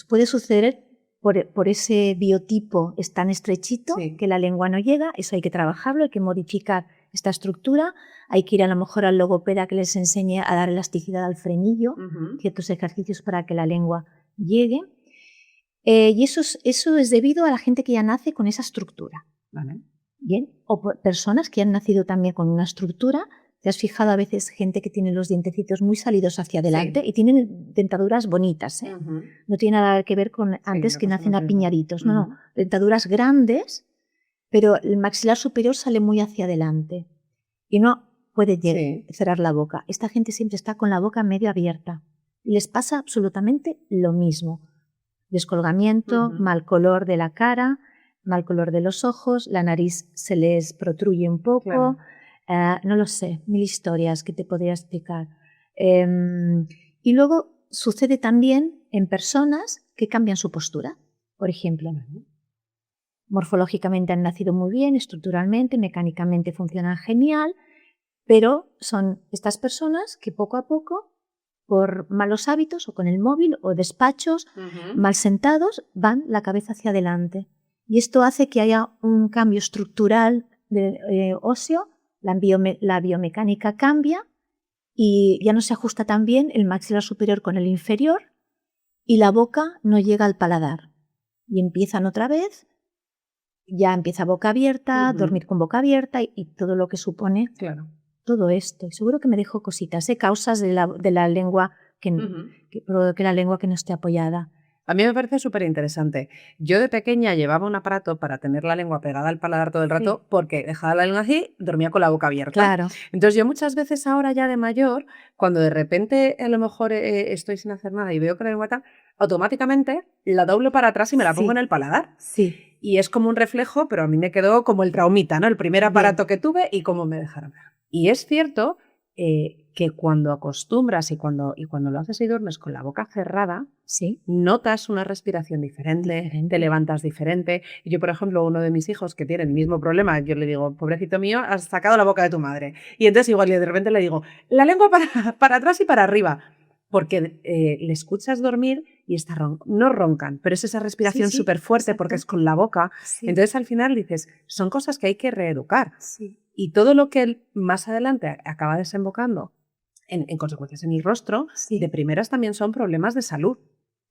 puede suceder por ese biotipo es tan estrechito que la lengua no llega, eso hay que trabajarlo, hay que modificar esta estructura, hay que ir a lo mejor al logopeda que les enseñe a dar elasticidad al frenillo, ciertos ejercicios para que la lengua llegue. Y eso es debido a la gente que ya nace con esa estructura. Vale. Bien, o personas que han nacido también con una estructura. ¿Te has fijado a veces gente que tiene los dientecitos muy salidos hacia adelante y tienen dentaduras bonitas? No tiene nada que ver con antes que nacen apiñaditos. No, dentaduras grandes, pero el maxilar superior sale muy hacia adelante y no puede cerrar la boca. Esta gente siempre está con la boca medio abierta y les pasa absolutamente lo mismo. Descolgamiento, mal color de la cara, mal color de los ojos, la nariz se les protruye un poco. Claro. No lo sé, 1000 historias que te podría explicar. Y luego sucede también en personas que cambian su postura. Por ejemplo, morfológicamente han nacido muy bien, estructuralmente, mecánicamente funcionan genial, pero son estas personas que poco a poco, por malos hábitos o con el móvil o despachos, mal sentados, van la cabeza hacia adelante. Y esto hace que haya un cambio estructural óseo. La biomecánica cambia y ya no se ajusta tan bien el maxilar superior con el inferior y la boca no llega al paladar. Y empiezan otra vez, ya empieza boca abierta, dormir con boca abierta y todo lo que supone todo esto. Y seguro que me dejo cositas, causas de la lengua que provoque la lengua que no esté apoyada. A mí me parece súper interesante. Yo de pequeña llevaba un aparato para tener la lengua pegada al paladar todo el rato porque dejaba la lengua así, dormía con la boca abierta. Claro. Entonces yo muchas veces ahora ya de mayor, cuando de repente a lo mejor estoy sin hacer nada y veo que la lengua está, automáticamente la doblo para atrás y me la pongo en el paladar. Sí. Y es como un reflejo, pero a mí me quedó como el traumita, ¿no? El primer aparato que tuve y cómo me dejaron. Y es cierto que cuando acostumbras y cuando lo haces y duermes con la boca cerrada, notas una respiración diferente, te levantas diferente. Y yo, por ejemplo, uno de mis hijos que tiene el mismo problema, yo le digo, pobrecito mío, has sacado la boca de tu madre. Y entonces igual de repente le digo, la lengua para atrás y para arriba. Porque le escuchas dormir y no roncan, pero es esa respiración súper fuerte porque es con la boca. Entonces al final dices, son cosas que hay que reeducar. Y todo lo que él más adelante acaba desembocando en consecuencias en el rostro, de primeras también son problemas de salud.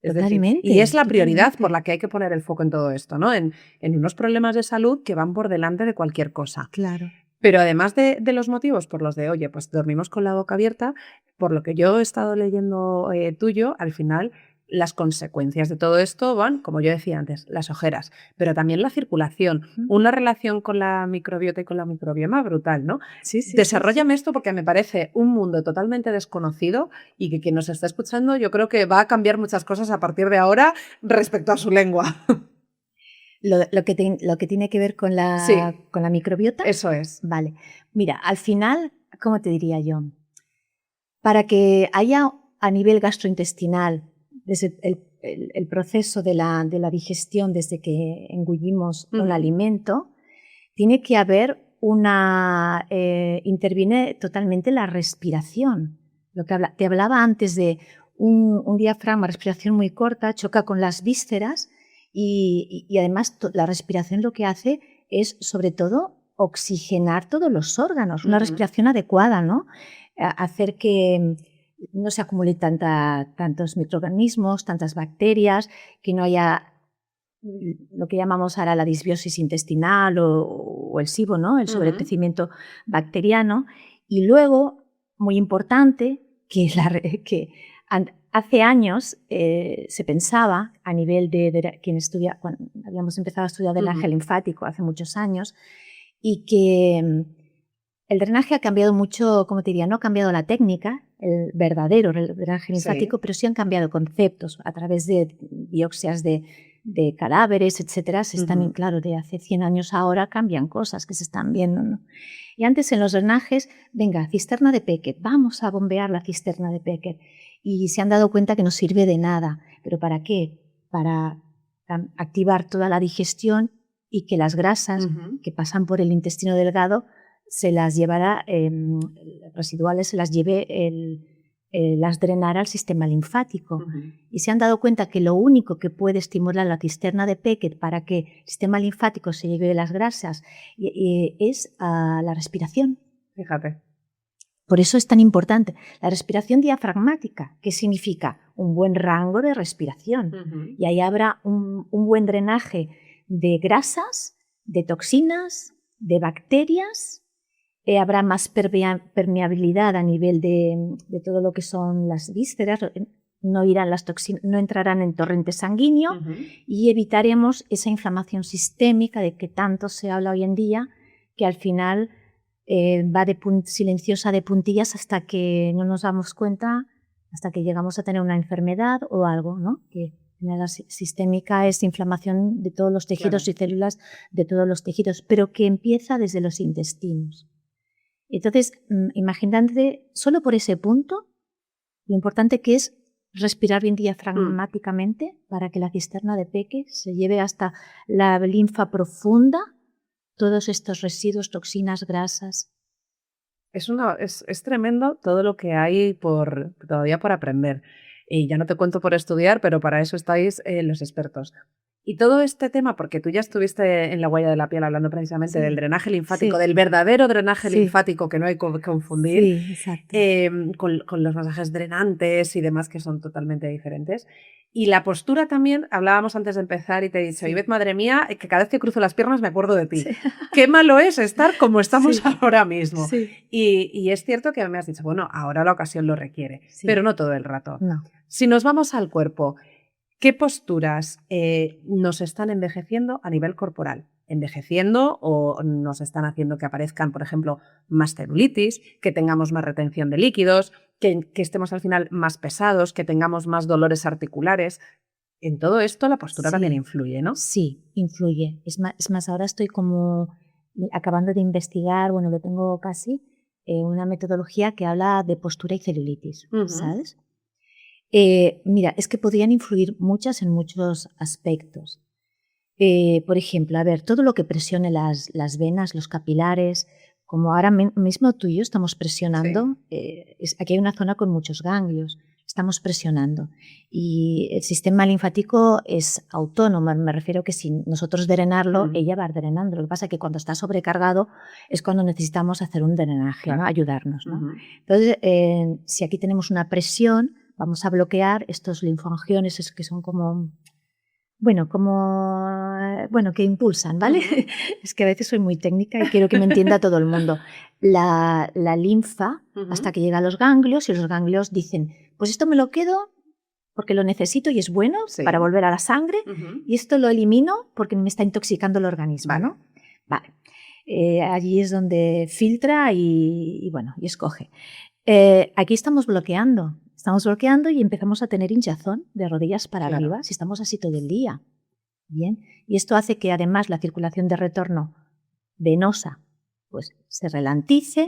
Es decir, y es la prioridad por la que hay que poner el foco en todo esto, ¿no? En unos problemas de salud que van por delante de cualquier cosa. Claro. Pero además de los motivos por los de, oye, pues dormimos con la boca abierta, por lo que yo he estado leyendo tuyo, al final las consecuencias de todo esto van, como yo decía antes, las ojeras, pero también la circulación, una relación con la microbiota y con la microbioma brutal, ¿no? Desarróllame esto porque me parece un mundo totalmente desconocido y que quien nos está escuchando yo creo que va a cambiar muchas cosas a partir de ahora respecto a su lengua. Lo que tiene que ver con la microbiota. Eso es. Vale. Mira, al final, ¿cómo te diría yo? Para que haya a nivel gastrointestinal, desde el proceso de la digestión, desde que engullimos un alimento, tiene que haber interviene totalmente la respiración. Te hablaba antes de un diafragma, respiración muy corta, choca con las vísceras y además la respiración lo que hace es, sobre todo, oxigenar todos los órganos, una respiración adecuada, ¿no? Hacer que no se acumulen tantos microorganismos, tantas bacterias, que no haya lo que llamamos ahora la disbiosis intestinal o el SIBO, ¿no? El sobrecrecimiento bacteriano. Y luego, muy importante, que hace años se pensaba a nivel de quien estudia, cuando habíamos empezado a estudiar drenaje linfático hace muchos años, y que el drenaje ha cambiado mucho, como te diría, no ha cambiado la técnica, el verdadero drenaje linfático, pero sí han cambiado conceptos a través de biopsias de cadáveres, etcétera. Se están, claro, de hace 100 años ahora cambian cosas que se están viendo, ¿no? Y antes en los drenajes, venga, cisterna de Beckett, vamos a bombear la cisterna de Beckett. Y se han dado cuenta que no sirve de nada. ¿Pero para qué? Para activar toda la digestión y que las grasas que pasan por el intestino delgado se las llevará, residuales, se las lleve las drenará al sistema linfático. Y se han dado cuenta que lo único que puede estimular la cisterna de Beckett para que el sistema linfático se lleve las grasas es la respiración. Fíjate. Por eso es tan importante. La respiración diafragmática, que significa un buen rango de respiración. Y ahí habrá un buen drenaje de grasas, de toxinas, de bacterias. Habrá más permeabilidad a nivel de todo lo que son las vísceras, no irán las toxinas, no entrarán en torrente sanguíneo y evitaremos esa inflamación sistémica de que tanto se habla hoy en día, que al final va silenciosa de puntillas hasta que no nos damos cuenta, hasta que llegamos a tener una enfermedad o algo, ¿no? Que la sistémica es inflamación de todos los tejidos y células de todos los tejidos, pero que empieza desde los intestinos. Entonces, imagínate, solo por ese punto, lo importante que es respirar bien diafragmáticamente para que la cisterna de Beckett se lleve hasta la linfa profunda todos estos residuos, toxinas, grasas. Es tremendo todo lo que hay todavía por aprender. Y ya no te cuento por estudiar, pero para eso estáis los expertos. Y todo este tema, porque tú ya estuviste en La huella de la piel hablando precisamente del drenaje linfático, del verdadero drenaje linfático, que no hay que confundir, con los masajes drenantes y demás que son totalmente diferentes. Y la postura también, hablábamos antes de empezar y te he dicho, Ivette, madre mía, que cada vez que cruzo las piernas me acuerdo de ti. Qué malo es estar como estamos ahora mismo. Y es cierto que me has dicho, bueno, ahora la ocasión lo requiere, pero no todo el rato. No. Si nos vamos al cuerpo, ¿qué posturas nos están envejeciendo a nivel corporal? ¿Envejeciendo o nos están haciendo que aparezcan, por ejemplo, más celulitis, que tengamos más retención de líquidos, que estemos al final más pesados, que tengamos más dolores articulares? En todo esto la postura también influye, ¿no? Sí, influye. Es más, ahora estoy como acabando de investigar, bueno, lo tengo casi, una metodología que habla de postura y celulitis, ¿sabes? Mira, es que podrían influir muchas en muchos aspectos. Por ejemplo, a ver, todo lo que presione las venas, los capilares, como ahora mismo tú y yo estamos presionando, aquí hay una zona con muchos ganglios, estamos presionando. Y el sistema linfático es autónomo, me refiero que si nosotros drenarlo, ella va drenando. Lo que pasa es que cuando está sobrecargado es cuando necesitamos hacer un drenaje, ¿no? Ayudarnos, ¿no? Entonces, si aquí tenemos una presión, vamos a bloquear estos linfoangiones que son como, que impulsan, ¿vale? Es que a veces soy muy técnica y quiero que me entienda todo el mundo. La linfa hasta que llega a los ganglios y los ganglios dicen, pues esto me lo quedo porque lo necesito y es bueno para volver a la sangre y esto lo elimino porque me está intoxicando el organismo, ¿no? Vale. Allí es donde filtra y escoge. Aquí estamos bloqueando y empezamos a tener hinchazón de rodillas para arriba si estamos así todo el día. Bien. Y esto hace que además la circulación de retorno venosa pues se ralentice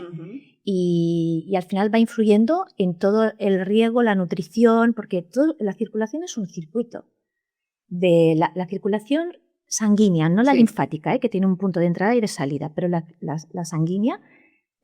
y al final va influyendo en todo el riego, la nutrición, porque la circulación es un circuito. La circulación sanguínea, no la Sí. linfática, que tiene un punto de entrada y de salida, pero la sanguínea,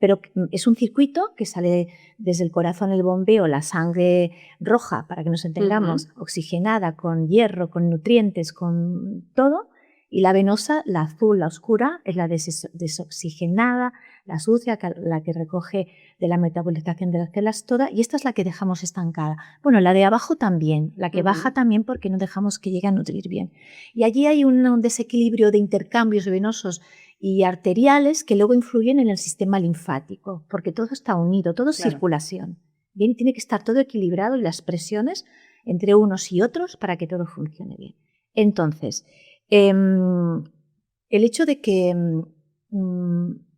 pero es un circuito que sale desde el corazón, el bombeo, la sangre roja, para que nos entendamos, oxigenada, con hierro, con nutrientes, con todo, y la venosa, la azul, la oscura, es la desoxigenada, la sucia, la que recoge de la metabolización de las células toda, y esta es la que dejamos estancada. Bueno, la de abajo también, la que baja también porque no dejamos que llegue a nutrir bien. Y allí hay un desequilibrio de intercambios venosos y arteriales que luego influyen en el sistema linfático, porque todo está unido, todo es circulación. Bien, tiene que estar todo equilibrado y las presiones entre unos y otros para que todo funcione bien. Entonces, el hecho de que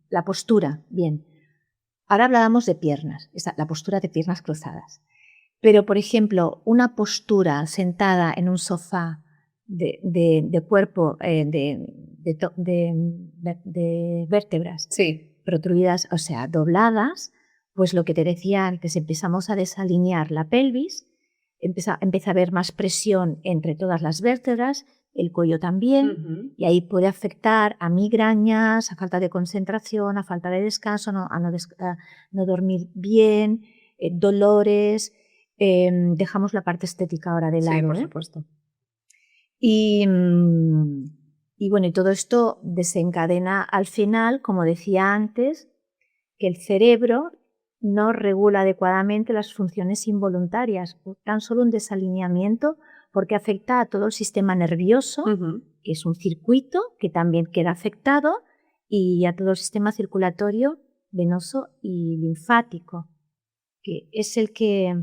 la postura, bien, ahora hablábamos de piernas, la postura de piernas cruzadas, pero por ejemplo, una postura sentada en un sofá de cuerpo, de vértebras protruidas, o sea, dobladas, pues lo que te decía antes, empezamos a desalinear la pelvis, empieza a haber más presión entre todas las vértebras, el cuello también, y ahí puede afectar a migrañas, a falta de concentración, a falta de descanso, a no dormir bien, dolores. Dejamos la parte estética ahora de lado. Sí, por supuesto. Y bueno, y todo esto desencadena al final, como decía antes, que el cerebro no regula adecuadamente las funciones involuntarias, tan solo un desalineamiento porque afecta a todo el sistema nervioso, que es un circuito que también queda afectado, y a todo el sistema circulatorio, venoso y linfático, que es el que...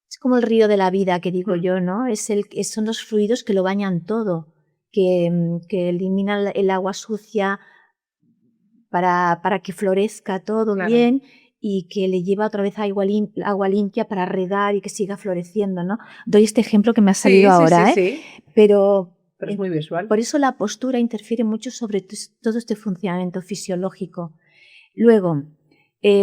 Es como el río de la vida que digo yo, ¿no? Son los fluidos que lo bañan todo, que eliminan el agua sucia para que florezca todo bien y que le lleva otra vez agua limpia para regar y que siga floreciendo, ¿no? Doy este ejemplo que me ha salido ahora, sí. Pero es muy visual. Por eso la postura interfiere mucho sobre todo este funcionamiento fisiológico. Luego,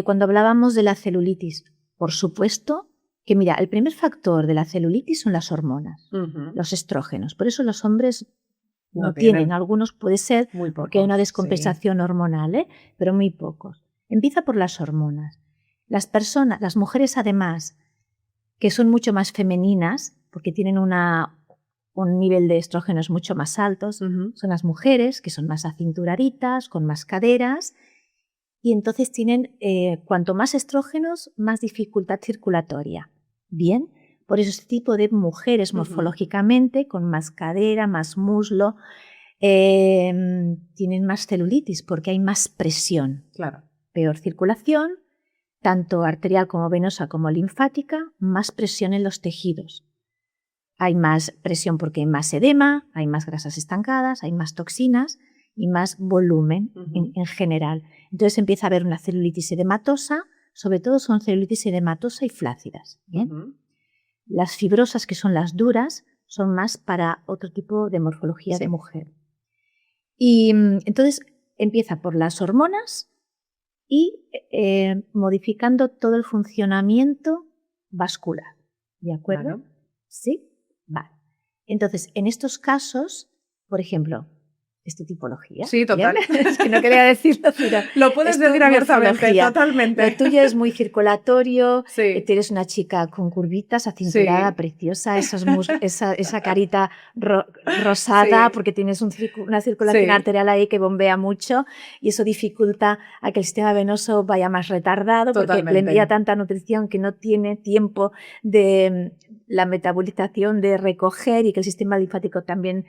cuando hablábamos de la celulitis, por supuesto que, mira, el primer factor de la celulitis son las hormonas, los estrógenos. Por eso los hombres no tienen. Algunos puede ser muy pocos, porque hay una descompensación hormonal, pero muy pocos. Empieza por las hormonas. Las mujeres además, que son mucho más femeninas, porque tienen un nivel de estrógenos mucho más altos, son las mujeres que son más acinturaditas, con más caderas, y entonces tienen, cuanto más estrógenos, más dificultad circulatoria. Bien, por eso este tipo de mujeres morfológicamente, con más cadera, más muslo, tienen más celulitis porque hay más presión. Claro. Peor circulación, tanto arterial como venosa como linfática, más presión en los tejidos. Hay más presión porque hay más edema, hay más grasas estancadas, hay más toxinas y más volumen en general. Entonces empieza a haber una celulitis edematosa, sobre todo son celulitis edematosa y flácidas. ¿Bien? Las fibrosas, que son las duras, son más para otro tipo de morfología de mujer. Y entonces empieza por las hormonas y modificando todo el funcionamiento vascular. ¿De acuerdo? Claro. ¿Sí? Vale. Entonces, en estos casos, por ejemplo, esta tipología. Sí, total. Es que no quería decirlo, pero lo puedes decir abiertamente, totalmente. Lo tuyo es muy circulatorio, Sí. Eres una chica con curvitas, acinturada, preciosa, esa carita rosada, porque tienes una circulación arterial ahí que bombea mucho y eso dificulta a que el sistema venoso vaya más retardado, porque le envía tanta nutrición que no tiene tiempo de la metabolización de recoger y que el sistema linfático también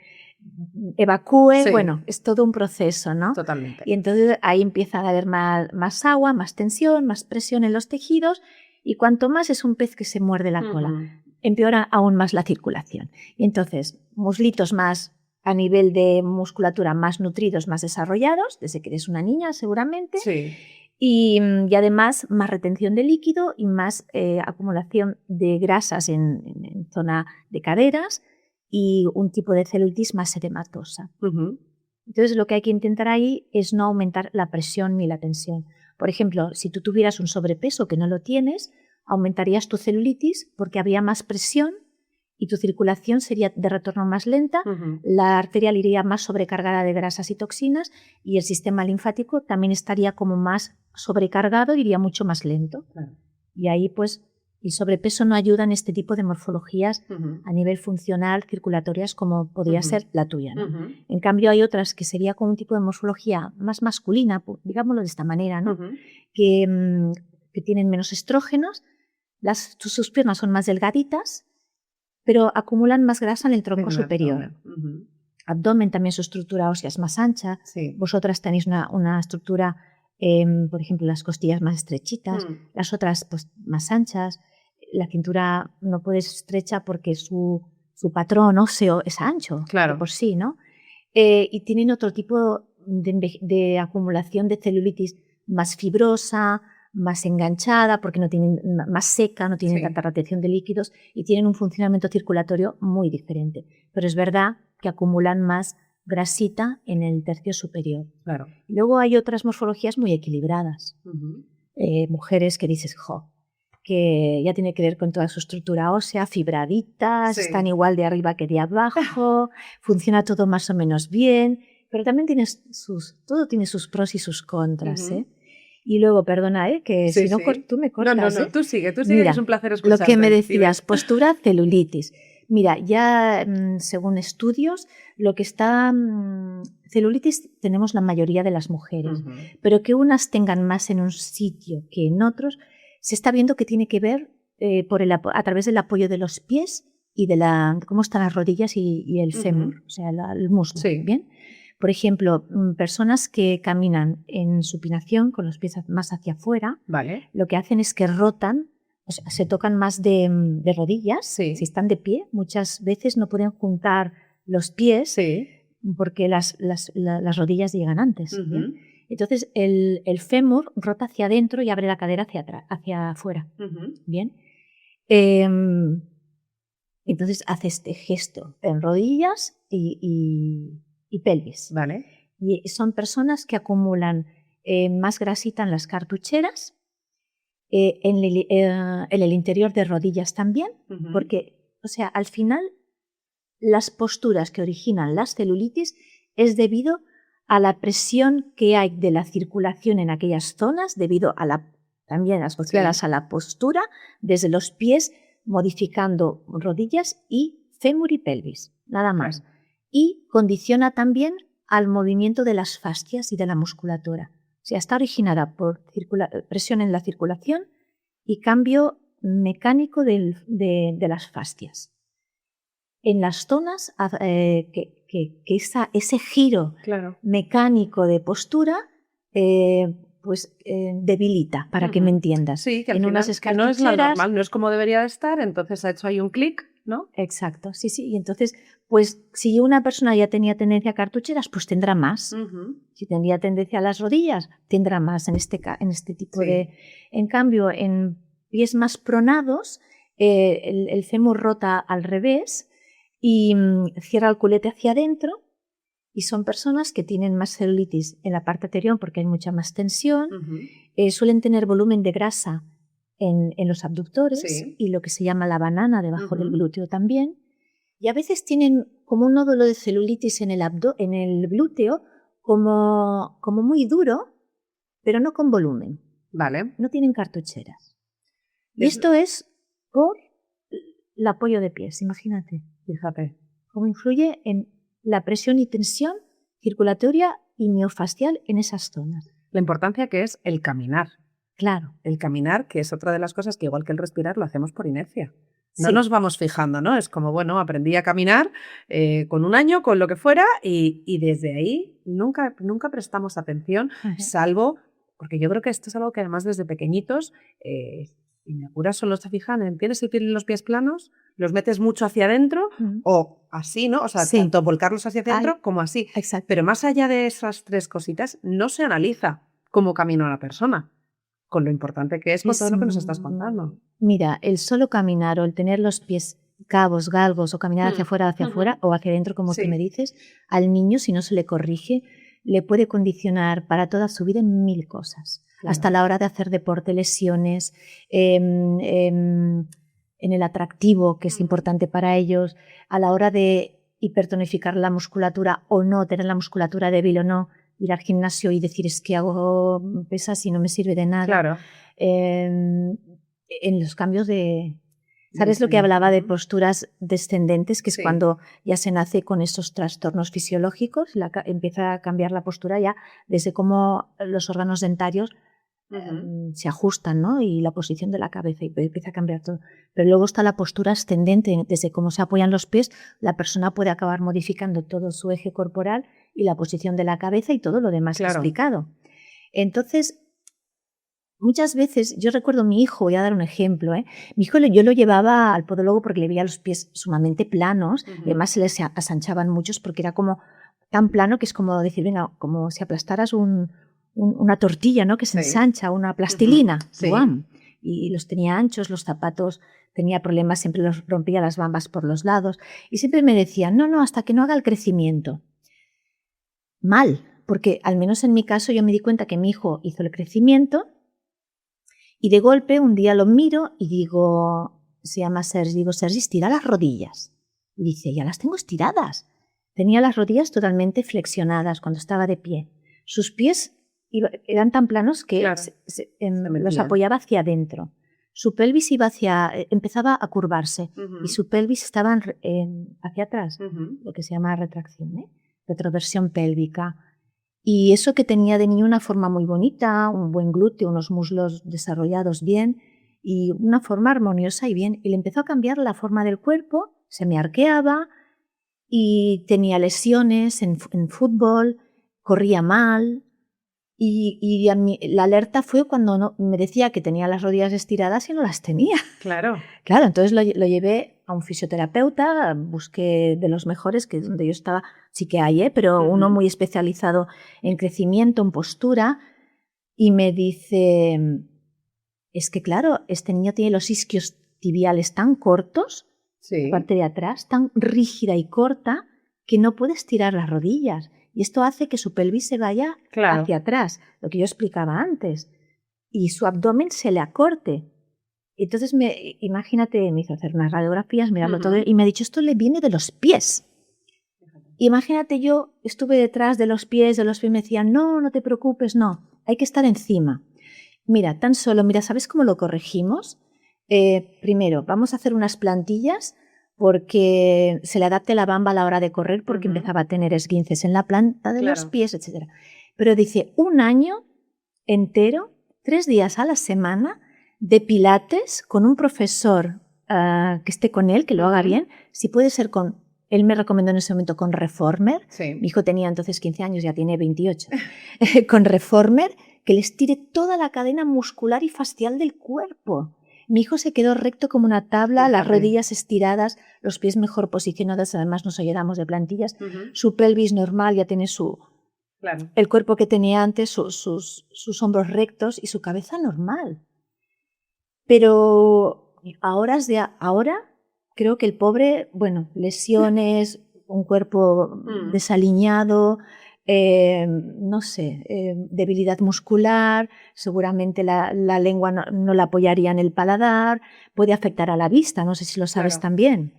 evacúe. Bueno, es todo un proceso, ¿no? Totalmente. Y entonces ahí empieza a haber más agua, más tensión, más presión en los tejidos, y cuanto más es un pez que se muerde la cola, empeora aún más la circulación. Y entonces, muslitos más a nivel de musculatura más nutridos, más desarrollados, desde que eres una niña seguramente, y además más retención de líquido y más acumulación de grasas en zona de caderas, y un tipo de celulitis más edematosa. Entonces, lo que hay que intentar ahí es no aumentar la presión ni la tensión. Por ejemplo, si tú tuvieras un sobrepeso que no lo tienes, aumentarías tu celulitis porque habría más presión y tu circulación sería de retorno más lenta, la arterial iría más sobrecargada de grasas y toxinas y el sistema linfático también estaría como más sobrecargado, iría mucho más lento. Claro. Y ahí pues el sobrepeso no ayuda en este tipo de morfologías a nivel funcional, circulatorias, como podría ser la tuya, ¿no? En cambio hay otras que sería como un tipo de morfología más masculina, digámoslo de esta manera, ¿no? Que tienen menos estrógenos, sus piernas son más delgaditas, pero acumulan más grasa en el tronco superior. Abdomen también, su estructura ósea es más ancha. Sí. Vosotras tenéis una estructura, por ejemplo, las costillas más estrechitas, las otras pues, más anchas. La cintura no puede ser estrecha porque su patrón óseo es ancho, claro, de por sí, ¿no? Y tienen otro tipo de acumulación de celulitis más fibrosa, más enganchada, porque no tienen, más seca, no tienen tanta retención de líquidos y tienen un funcionamiento circulatorio muy diferente. Pero es verdad que acumulan más grasita en el tercio superior. Claro. Luego hay otras morfologías muy equilibradas. Mujeres que dices, que ya tiene que ver con toda su estructura ósea, fibraditas, están igual de arriba que de abajo, funciona todo más o menos bien, pero también todo tiene sus pros y sus contras, ¿eh? Y luego, perdona, que si no tú me cortas. No, tú sigue, Mira, es un placer escucharte. Lo que me decías, postura, celulitis. Mira, ya según estudios, lo que está celulitis tenemos la mayoría de las mujeres, pero que unas tengan más en un sitio que en otros, se está viendo que tiene que ver a través del apoyo de los pies y de cómo están las rodillas y el fémur, o sea, el muslo. ¿Bien? Por ejemplo, personas que caminan en supinación con los pies más hacia afuera, lo que hacen es que rotan, o sea, se tocan más de rodillas. Si están de pie, muchas veces no pueden juntar los pies porque las rodillas llegan antes. ¿bien? Entonces, el fémur rota hacia adentro y abre la cadera hacia afuera. ¿Bien? Entonces, hace este gesto en rodillas y pelvis. Y son personas que acumulan más grasita en las cartucheras, en el interior de rodillas también, porque, o sea, al final, las posturas que originan las celulitis es debido a la presión que hay de la circulación en aquellas zonas, debido también asociadas a la postura, desde los pies, modificando rodillas y fémur y pelvis, nada más. Y condiciona también al movimiento de las fascias y de la musculatura. O sea, está originada por presión en la circulación y cambio mecánico de las fascias. En las zonas que ese giro mecánico de postura debilita, para que me entiendas. Sí, que al final que no es lo normal, no es como debería de estar, entonces ha hecho ahí un clic, ¿no? Exacto, sí. Y entonces, pues si una persona ya tenía tendencia a cartucheras, pues tendrá más. Si tendría tendencia a las rodillas, tendrá más en este tipo de... En cambio, en pies más pronados, el fémur rota al revés y cierra el culete hacia adentro, y son personas que tienen más celulitis en la parte anterior porque hay mucha más tensión, suelen tener volumen de grasa en los abductores y lo que se llama la banana debajo del glúteo también, y a veces tienen como un nódulo de celulitis en el glúteo como muy duro, pero no con volumen. No tienen cartucheras. Y esto es por el apoyo de pies, imagínate. Fíjate. Cómo influye en la presión y tensión circulatoria y miofascial en esas zonas. La importancia que es el caminar. Claro. El caminar, que es otra de las cosas que igual que el respirar lo hacemos por inercia. No nos vamos fijando, ¿no? Es como, bueno, aprendí a caminar con un año, con lo que fuera, y desde ahí nunca prestamos atención, salvo, porque yo creo que esto es algo que además desde pequeñitos, y me apuras, solo se fijan, ¿tienes los pies planos? ¿Los metes mucho hacia adentro? O así, ¿no? O sea, tanto volcarlos hacia adentro como así. Exacto. Pero más allá de esas tres cositas, no se analiza cómo camina una persona, con lo importante que es con todo lo que nos estás contando. Mira, el solo caminar o el tener los pies cabos, galgos, o caminar hacia afuera o hacia adentro, como tú me dices, al niño, si no se le corrige, le puede condicionar para toda su vida en 1000 cosas. Claro. Hasta la hora de hacer deporte, lesiones, en el atractivo que es importante para ellos, a la hora de hipertonificar la musculatura o no, tener la musculatura débil o no, ir al gimnasio y decir es que hago pesas y no me sirve de nada. Claro. En los cambios de... ¿Sabes lo que hablaba de posturas descendentes? Que es cuando ya se nace con esos trastornos fisiológicos, empieza a cambiar la postura ya desde cómo los órganos dentarios se ajustan, ¿no? Y la posición de la cabeza y empieza a cambiar todo. Pero luego está la postura ascendente, desde cómo se apoyan los pies, la persona puede acabar modificando todo su eje corporal y la posición de la cabeza y todo lo demás explicado. Entonces, muchas veces, yo recuerdo a mi hijo, voy a dar un ejemplo, mi hijo yo lo llevaba al podólogo porque le veía los pies sumamente planos, y además se les asanchaban muchos porque era como tan plano que es como decir, venga, como si aplastaras una tortilla, ¿no? Que se ensancha, una plastilina, ¡guam! Y los tenía anchos, los zapatos, tenía problemas, siempre los rompía las bambas por los lados y siempre me decían, no, hasta que no haga el crecimiento. Mal, porque al menos en mi caso yo me di cuenta que mi hijo hizo el crecimiento y de golpe un día lo miro y digo, se llama Sergi, digo, Sergi, estira las rodillas. Y dice, ya las tengo estiradas. Tenía las rodillas totalmente flexionadas cuando estaba de pie. Sus pies eran tan planos que los apoyaba hacia adentro. Su pelvis empezaba a curvarse y su pelvis estaba hacia atrás, lo que se llama retracción, retroversión pélvica. Y eso que tenía de niño una forma muy bonita, un buen glúteo, unos muslos desarrollados bien y una forma armoniosa y bien. Y le empezó a cambiar la forma del cuerpo, se me arqueaba y tenía lesiones en fútbol, corría mal. Y la alerta fue cuando me decía que tenía las rodillas estiradas y no las tenía. Claro. Claro, entonces lo llevé a un fisioterapeuta, busqué de los mejores, que es donde yo estaba, sí que hay, pero uno muy especializado en crecimiento, en postura, y me dice, es que claro, este niño tiene los isquios tibiales tan cortos, la parte de atrás, tan rígida y corta, que no puede estirar las rodillas. Y esto hace que su pelvis se vaya hacia atrás, lo que yo explicaba antes, y su abdomen se le acorte. Entonces, imagínate, me hizo hacer unas radiografías, mirarlo todo, y me ha dicho, esto le viene de los pies. Imagínate, yo estuve detrás de los pies, me decían, no te preocupes, no, hay que estar encima. Mira, ¿sabes cómo lo corregimos? Primero, vamos a hacer unas plantillas porque se le adapte la bamba a la hora de correr porque empezaba a tener esguinces en la planta de los pies, etc. Pero dice, un año entero, 3 días a la semana de pilates con un profesor que esté con él, que lo haga bien, si puede ser él me recomendó en ese momento con Reformer, mi hijo tenía entonces 15 años, ya tiene 28, con Reformer, que le estire toda la cadena muscular y facial del cuerpo. Mi hijo se quedó recto como una tabla, las rodillas estiradas, los pies mejor posicionados, además nos ayudamos de plantillas, su pelvis normal, ya tiene el cuerpo que tenía antes, sus hombros rectos y su cabeza normal. Pero ahora creo que el pobre, lesiones, un cuerpo desaliñado, debilidad muscular, seguramente la lengua no la apoyaría en el paladar, puede afectar a la vista, no sé si lo sabes también.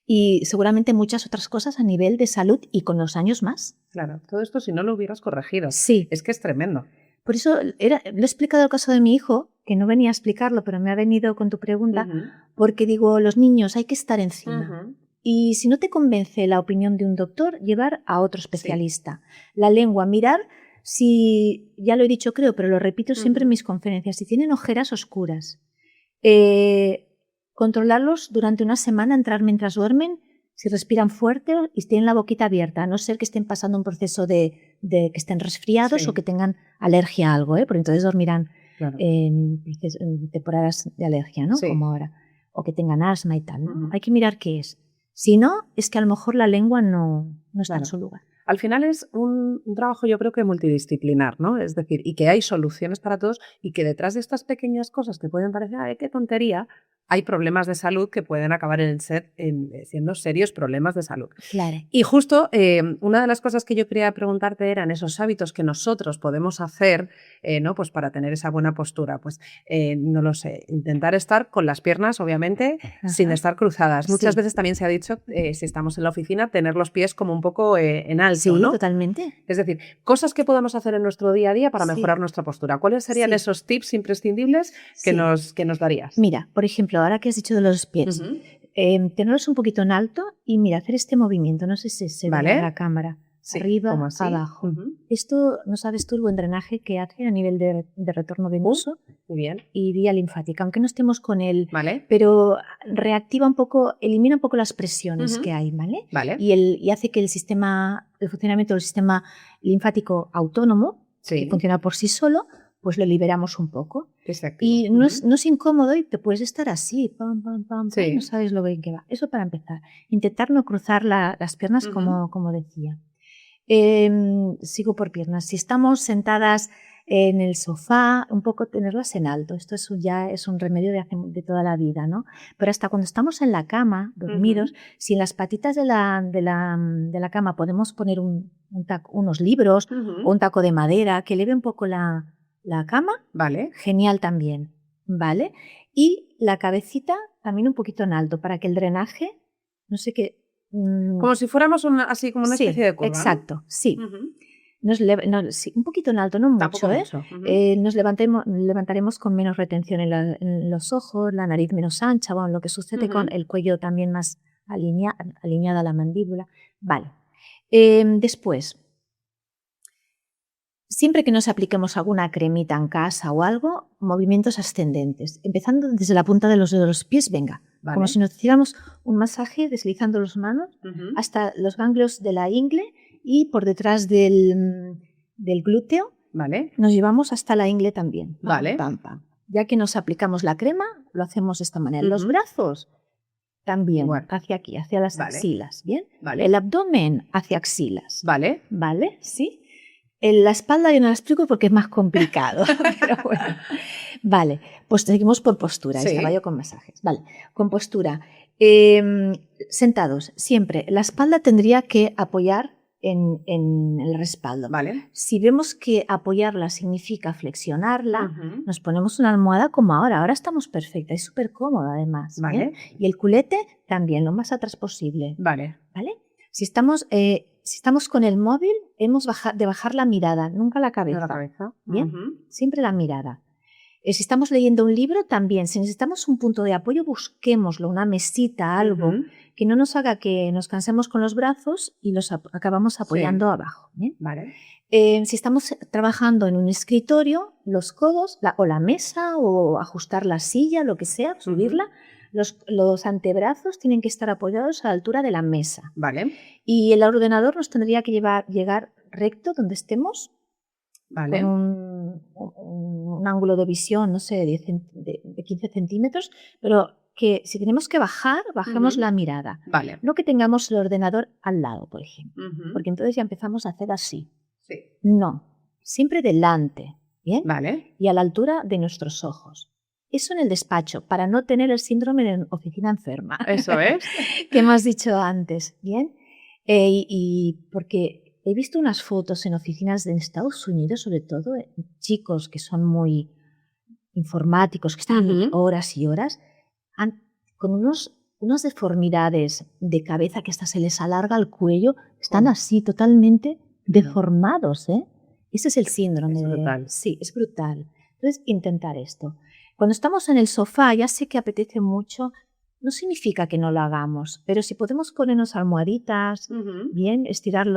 Y seguramente muchas otras cosas a nivel de salud y con los años más. Claro, todo esto si no lo hubieras corregido. Sí. Es que es tremendo. Por eso lo he explicado el caso de mi hijo, que no venía a explicarlo, pero me ha venido con tu pregunta, porque digo, los niños hay que estar encima. Y si no te convence la opinión de un doctor, llevar a otro especialista. La lengua, mirar si, ya lo he dicho creo, pero lo repito siempre en mis conferencias, si tienen ojeras oscuras. Controlarlos durante una semana, entrar mientras duermen, si respiran fuerte y tienen la boquita abierta, a no ser que estén pasando un proceso de que estén resfriados o que tengan alergia a algo, porque entonces dormirán en temporadas de alergia, ¿no? Como ahora, o que tengan asma y tal, ¿no? Hay que mirar qué es. Si no, es que a lo mejor la lengua no está en su lugar. Al final es un trabajo, yo creo que multidisciplinar, ¿no? Es decir, y que hay soluciones para todos y que detrás de estas pequeñas cosas que pueden parecer, ¡ay, qué tontería!, hay problemas de salud que pueden acabar siendo serios problemas de salud. Claro. Y justo una de las cosas que yo quería preguntarte eran esos hábitos que nosotros podemos hacer, ¿no? Pues para tener esa buena postura. Pues no lo sé, intentar estar con las piernas, obviamente, sin estar cruzadas. Muchas veces también se ha dicho, si estamos en la oficina, tener los pies como un poco en alto, Sí, ¿no? totalmente. Es decir, cosas que podamos hacer en nuestro día a día para mejorar nuestra postura. ¿Cuáles serían esos tips imprescindibles que nos darías? Mira, por ejemplo, ahora que has dicho de los pies, tenerlos un poquito en alto y mira, hacer este movimiento, no sé si se ve en la cámara, arriba, abajo. Esto, no sabes tú el buen drenaje que hace a nivel de retorno venoso muy bien. y vía linfática, aunque no estemos con él, pero reactiva un poco, elimina un poco las presiones que hay, ¿vale? Y hace que el funcionamiento del sistema linfático autónomo, que funciona por sí solo, pues lo liberamos un poco. Y no es incómodo y te puedes estar así, pam, pam, pam, pam, no sabes lo bien que va. Eso para empezar. Intentar no cruzar las piernas como decía. Sigo por piernas. Si estamos sentadas en el sofá, un poco tenerlas en alto. Esto ya es un remedio de toda la vida, ¿no? Pero hasta cuando estamos en la cama, dormidos, si en las patitas de la cama podemos poner unos libros o un taco de madera que eleve un poco la cama, genial también, ¿vale? Y la cabecita también un poquito en alto para que el drenaje, no sé qué... como si fuéramos así como una especie de curva. Exacto, sí. Sí, un poquito en alto, no mucho, nos levantaremos con menos retención en los ojos, la nariz menos ancha, bueno, lo que sucede con el cuello también más alineada a la mandíbula. Vale. Después, siempre que nos apliquemos alguna cremita en casa o algo, movimientos ascendentes, empezando desde la punta de los pies, venga, como si nos hiciéramos un masaje deslizando las manos hasta los ganglios de la ingle y por detrás del glúteo nos llevamos hasta la ingle también. Pam, pam. Ya que nos aplicamos la crema, lo hacemos de esta manera. Los brazos también, hacia aquí, hacia las axilas, ¿bien? El abdomen hacia axilas. ¿Vale? ¿Sí? La espalda yo no la explico porque es más complicado, pero bueno. Vale, pues seguimos por postura. Estaba yo con masajes. Vale, con postura. Sentados, siempre. La espalda tendría que apoyar en el respaldo. Si vemos que apoyarla significa flexionarla, nos ponemos una almohada como ahora. Ahora estamos perfecta, es súper cómoda además. Y el culete también, lo más atrás posible. ¿Vale? Si estamos con el móvil, hemos de bajar la mirada, nunca la cabeza. ¿Bien? Siempre la mirada. Si estamos leyendo un libro, también. Si necesitamos un punto de apoyo, busquémoslo, una mesita, algo que no nos haga que nos cansemos con los brazos y los acabamos apoyando abajo. ¿Bien? Si estamos trabajando en un escritorio, los codos o la mesa o ajustar la silla, lo que sea, subirla, los antebrazos tienen que estar apoyados a la altura de la mesa. Y el ordenador nos tendría que llegar recto donde estemos, con un ángulo de visión, no sé, de 15 centímetros, pero que si tenemos que bajar, bajemos la mirada. No que tengamos el ordenador al lado, por ejemplo, porque entonces ya empezamos a hacer así. No, siempre delante, ¿bien? Y a la altura de nuestros ojos. Eso en el despacho, para no tener el síndrome de oficina enferma. Eso es. Que me has dicho antes, ¿bien? Y porque he visto unas fotos en oficinas de Estados Unidos, sobre todo, chicos que son muy informáticos, que están horas y horas, con unas deformidades de cabeza que hasta se les alarga el cuello, están así totalmente deformados, ¿eh? Ese es el síndrome. Es brutal. Sí, es brutal. Entonces, intentar esto. Cuando estamos en el sofá, ya sé que apetece mucho, no significa que no lo hagamos, pero si podemos ponernos almohaditas, bien, estirar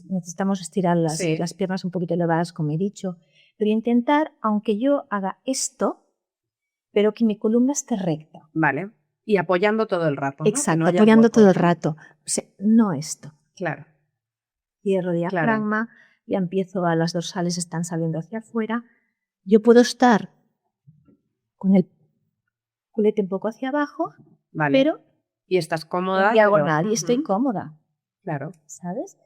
necesitamos estirar las piernas un poquito elevadas, como he dicho, pero intentar, aunque yo haga esto, pero que mi columna esté recta. Y apoyando todo el rato, ¿no? Exacto, apoyando todo el rato. O sea, no esto. Claro. Cierro diafragma, ya empiezo a las dorsales están saliendo hacia afuera. Yo puedo estar con el culete un poco hacia abajo, pero... Y estás cómoda. Diagonal, y estoy cómoda. Claro. ¿Sabes?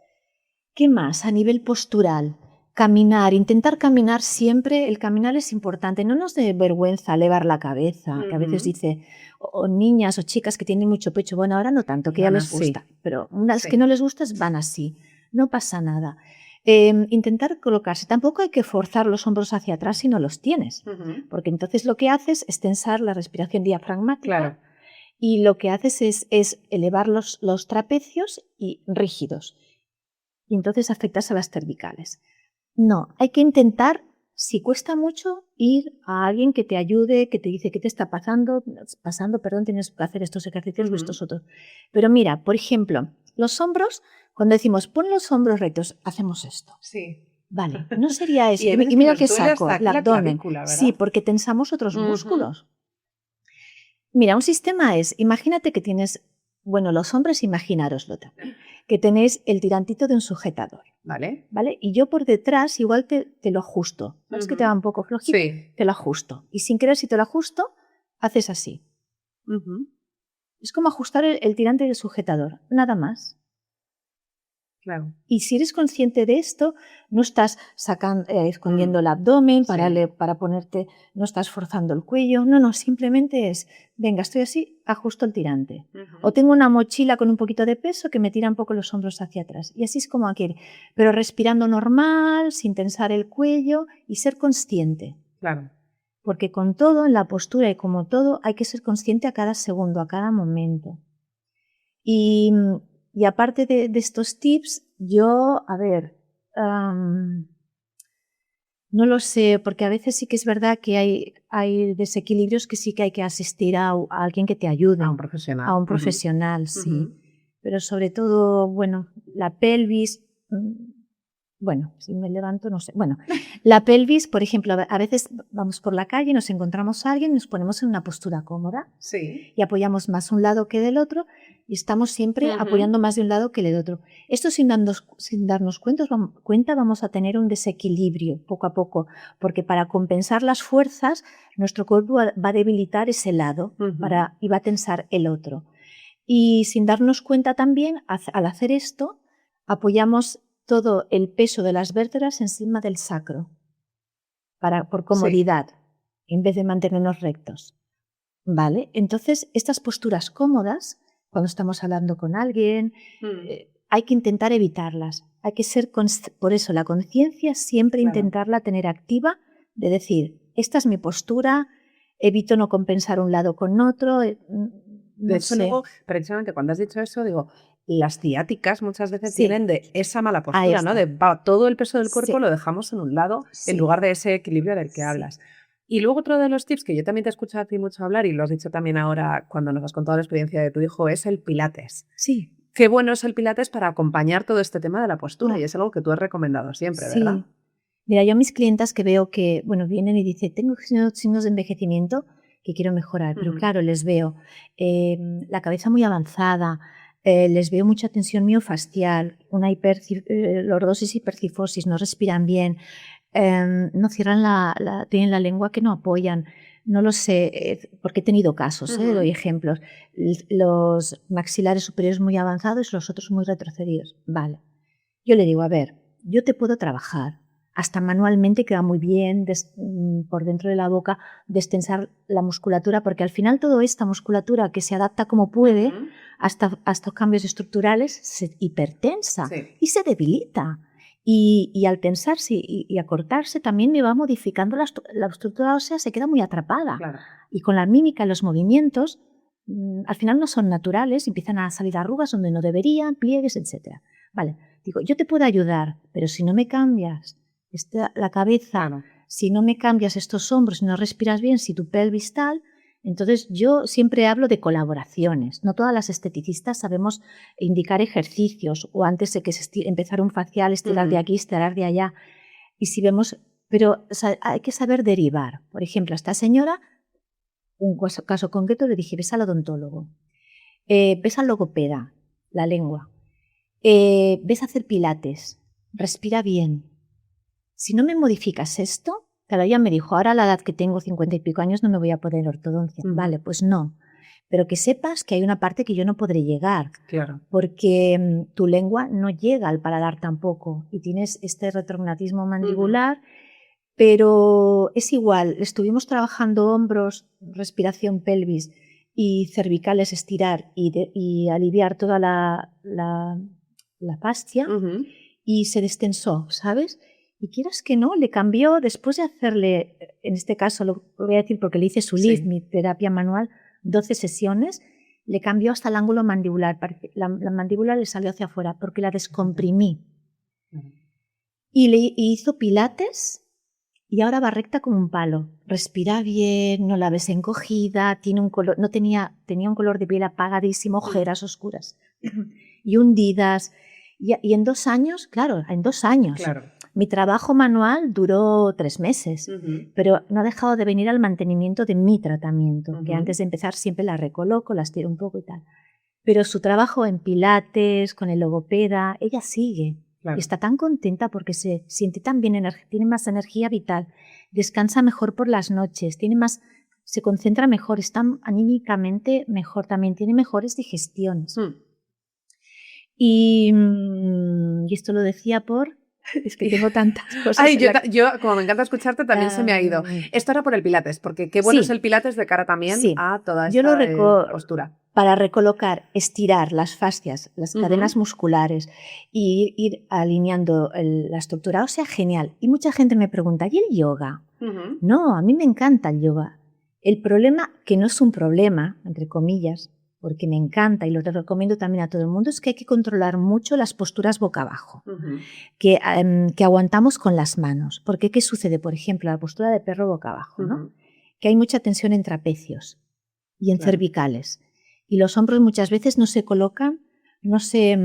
¿Qué más a nivel postural? Caminar, intentar caminar siempre, el caminar es importante, no nos dé vergüenza elevar la cabeza, que a veces dice, o niñas o chicas que tienen mucho pecho, bueno, ahora no tanto, que ya les gusta, pero unas que no les gusta van así, no pasa nada. Intentar colocarse, tampoco hay que forzar los hombros hacia atrás si no los tienes, porque entonces lo que haces es tensar la respiración diafragmática y lo que haces es elevar los trapecios y rígidos, y entonces afectas a las cervicales. No, hay que intentar, si cuesta mucho, ir a alguien que te ayude, que te dice qué te está pasando, tienes que hacer estos ejercicios o estos otros. Pero mira, por ejemplo, los hombros, cuando decimos pon los hombros rectos, hacemos esto. Sí. Vale, no sería eso. Y mira que saco, el abdomen. ¿verdad? Sí, porque tensamos otros músculos. Mira, un sistema es, imagínate que tienes, bueno, los hombres, imaginároslo también, que tenéis el tirantito de un sujetador. Vale. Y yo por detrás igual te lo ajusto. ¿Ves que te va un poco flojito? Sí. Te lo ajusto. Y sin querer, si te lo ajusto, haces así. Es como ajustar el tirante del sujetador, nada más. Claro. Y si eres consciente de esto, no estás escondiendo el abdomen para ponerte, no estás forzando el cuello, no, simplemente es, venga, estoy así, ajusto el tirante. O tengo una mochila con un poquito de peso que me tira un poco los hombros hacia atrás. Y así es como aquí, pero respirando normal, sin tensar el cuello y ser consciente. Claro. Porque con todo, en la postura y como todo, hay que ser consciente a cada segundo, a cada momento. Y aparte de estos tips, yo, no lo sé, porque a veces sí que es verdad que hay desequilibrios que sí que hay que asistir a alguien que te ayude. A un profesional. A un profesional, sí. Pero sobre todo, bueno, la pelvis, bueno, si me levanto, no sé. Bueno, la pelvis, por ejemplo, a veces vamos por la calle, nos encontramos a alguien, nos ponemos en una postura cómoda y apoyamos más un lado que del otro y estamos siempre apoyando más de un lado que del otro. Esto sin darnos cuenta vamos a tener un desequilibrio poco a poco, porque para compensar las fuerzas nuestro cuerpo va a debilitar ese lado y va a tensar el otro. Y sin darnos cuenta también, al hacer esto, apoyamos todo el peso de las vértebras encima del sacro, por comodidad, en vez de mantenernos rectos. ¿Vale? Entonces, estas posturas cómodas, cuando estamos hablando con alguien, hay que intentar evitarlas. Hay que ser, por eso la conciencia siempre intentarla tener activa, de decir, esta es mi postura, evito no compensar un lado con otro. De hecho, luego, precisamente cuando has dicho eso, digo, las ciáticas muchas veces vienen de esa mala postura, ¿no? De todo el peso del cuerpo lo dejamos en un lado en lugar de ese equilibrio del que hablas. Y luego otro de los tips que yo también te he escuchado a ti mucho hablar y lo has dicho también ahora cuando nos has contado la experiencia de tu hijo es el pilates. Sí. Qué bueno es el pilates para acompañar todo este tema de la postura y es algo que tú has recomendado siempre, ¿verdad? Mira, yo a mis clientas que veo que, bueno, vienen y dicen, tengo signos de envejecimiento que quiero mejorar, pero claro, les veo la cabeza muy avanzada, les veo mucha tensión miofascial, una lordosis, hipercifosis, no respiran bien, no cierran tienen la lengua que no apoyan, no lo sé, porque he tenido casos, doy ejemplos, los maxilares superiores muy avanzados y los otros muy retrocedidos. Vale, yo le digo, a ver, yo te puedo trabajar, hasta manualmente queda muy bien por dentro de la boca destensar la musculatura, porque al final toda esta musculatura que se adapta como puede a estos cambios estructurales se hipertensa y se debilita. Y al tensarse y acortarse también me va modificando la estructura ósea, se queda muy atrapada. Claro. Y con la mímica y los movimientos, al final no son naturales, empiezan a salir arrugas donde no deberían, pliegues, etc. Vale, digo, yo te puedo ayudar, pero si no me cambias la cabeza, si no me cambias estos hombros, si no respiras bien, si tu pelvis tal, entonces yo siempre hablo de colaboraciones. No todas las esteticistas sabemos indicar ejercicios o antes de que empezar un facial, estirar de aquí, estirar de allá. Y si vemos, pero hay que saber derivar. Por ejemplo, a esta señora, un caso concreto, le dije, ves al odontólogo, ves al logopeda, la lengua, ves a hacer pilates, respira bien. Si no me modificas esto, claro, ella me dijo, ahora a la edad que tengo, 50 y pico años, no me voy a poner ortodoncia. Vale, pues no. Pero que sepas que hay una parte que yo no podré llegar, Claro. porque tu lengua no llega al paladar tampoco y tienes este retrognatismo mandibular, pero es igual, estuvimos trabajando hombros, respiración pelvis y cervicales, estirar y aliviar toda la fascia y se destensó, ¿sabes? Y quieras que no, le cambió, después de hacerle, en este caso lo voy a decir porque le hice su lift, mi terapia manual, 12 sesiones, le cambió hasta el ángulo mandibular. La mandíbula le salió hacia afuera porque la descomprimí. Y le hizo pilates y ahora va recta como un palo. Respira bien, no la ves encogida, tiene un color, tenía un color de piel apagadísimo, ojeras oscuras y hundidas. Y en 2 años, claro, mi trabajo manual duró 3 meses, pero no ha dejado de venir al mantenimiento de mi tratamiento, que antes de empezar siempre la recoloco, la estiro un poco y tal. Pero su trabajo en pilates, con el logopeda, ella sigue. Y está tan contenta porque se siente tan bien, tiene más energía vital, descansa mejor por las noches, se concentra mejor, está anímicamente mejor también, tiene mejores digestiones. Y esto lo decía por... Es que tengo tantas cosas. Ay, yo, como me encanta escucharte, también se me ha ido. Esto era por el pilates, porque qué bueno es el pilates de cara también a toda esta postura. Para recolocar, estirar las fascias, las cadenas musculares y ir alineando la estructura ósea, genial. Y mucha gente me pregunta, ¿y el yoga? No, a mí me encanta el yoga. El problema, que no es un problema, entre comillas, porque me encanta y lo recomiendo también a todo el mundo, es que hay que controlar mucho las posturas boca abajo, que aguantamos con las manos. Porque ¿qué sucede? Por ejemplo, la postura de perro boca abajo, ¿no? Que hay mucha tensión en trapecios y en cervicales. Y los hombros muchas veces no se colocan, no se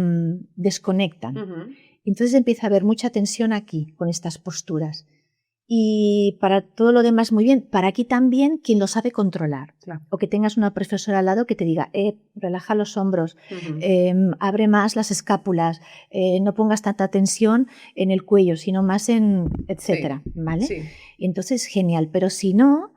desconectan. Entonces empieza a haber mucha tensión aquí con estas posturas. Y para todo lo demás muy bien, para aquí también quien lo sabe controlar. O que tengas una profesora al lado que te diga, relaja los hombros, abre más las escápulas, no pongas tanta tensión en el cuello, sino más en etcétera, ¿vale? Sí. Y entonces genial, pero si no,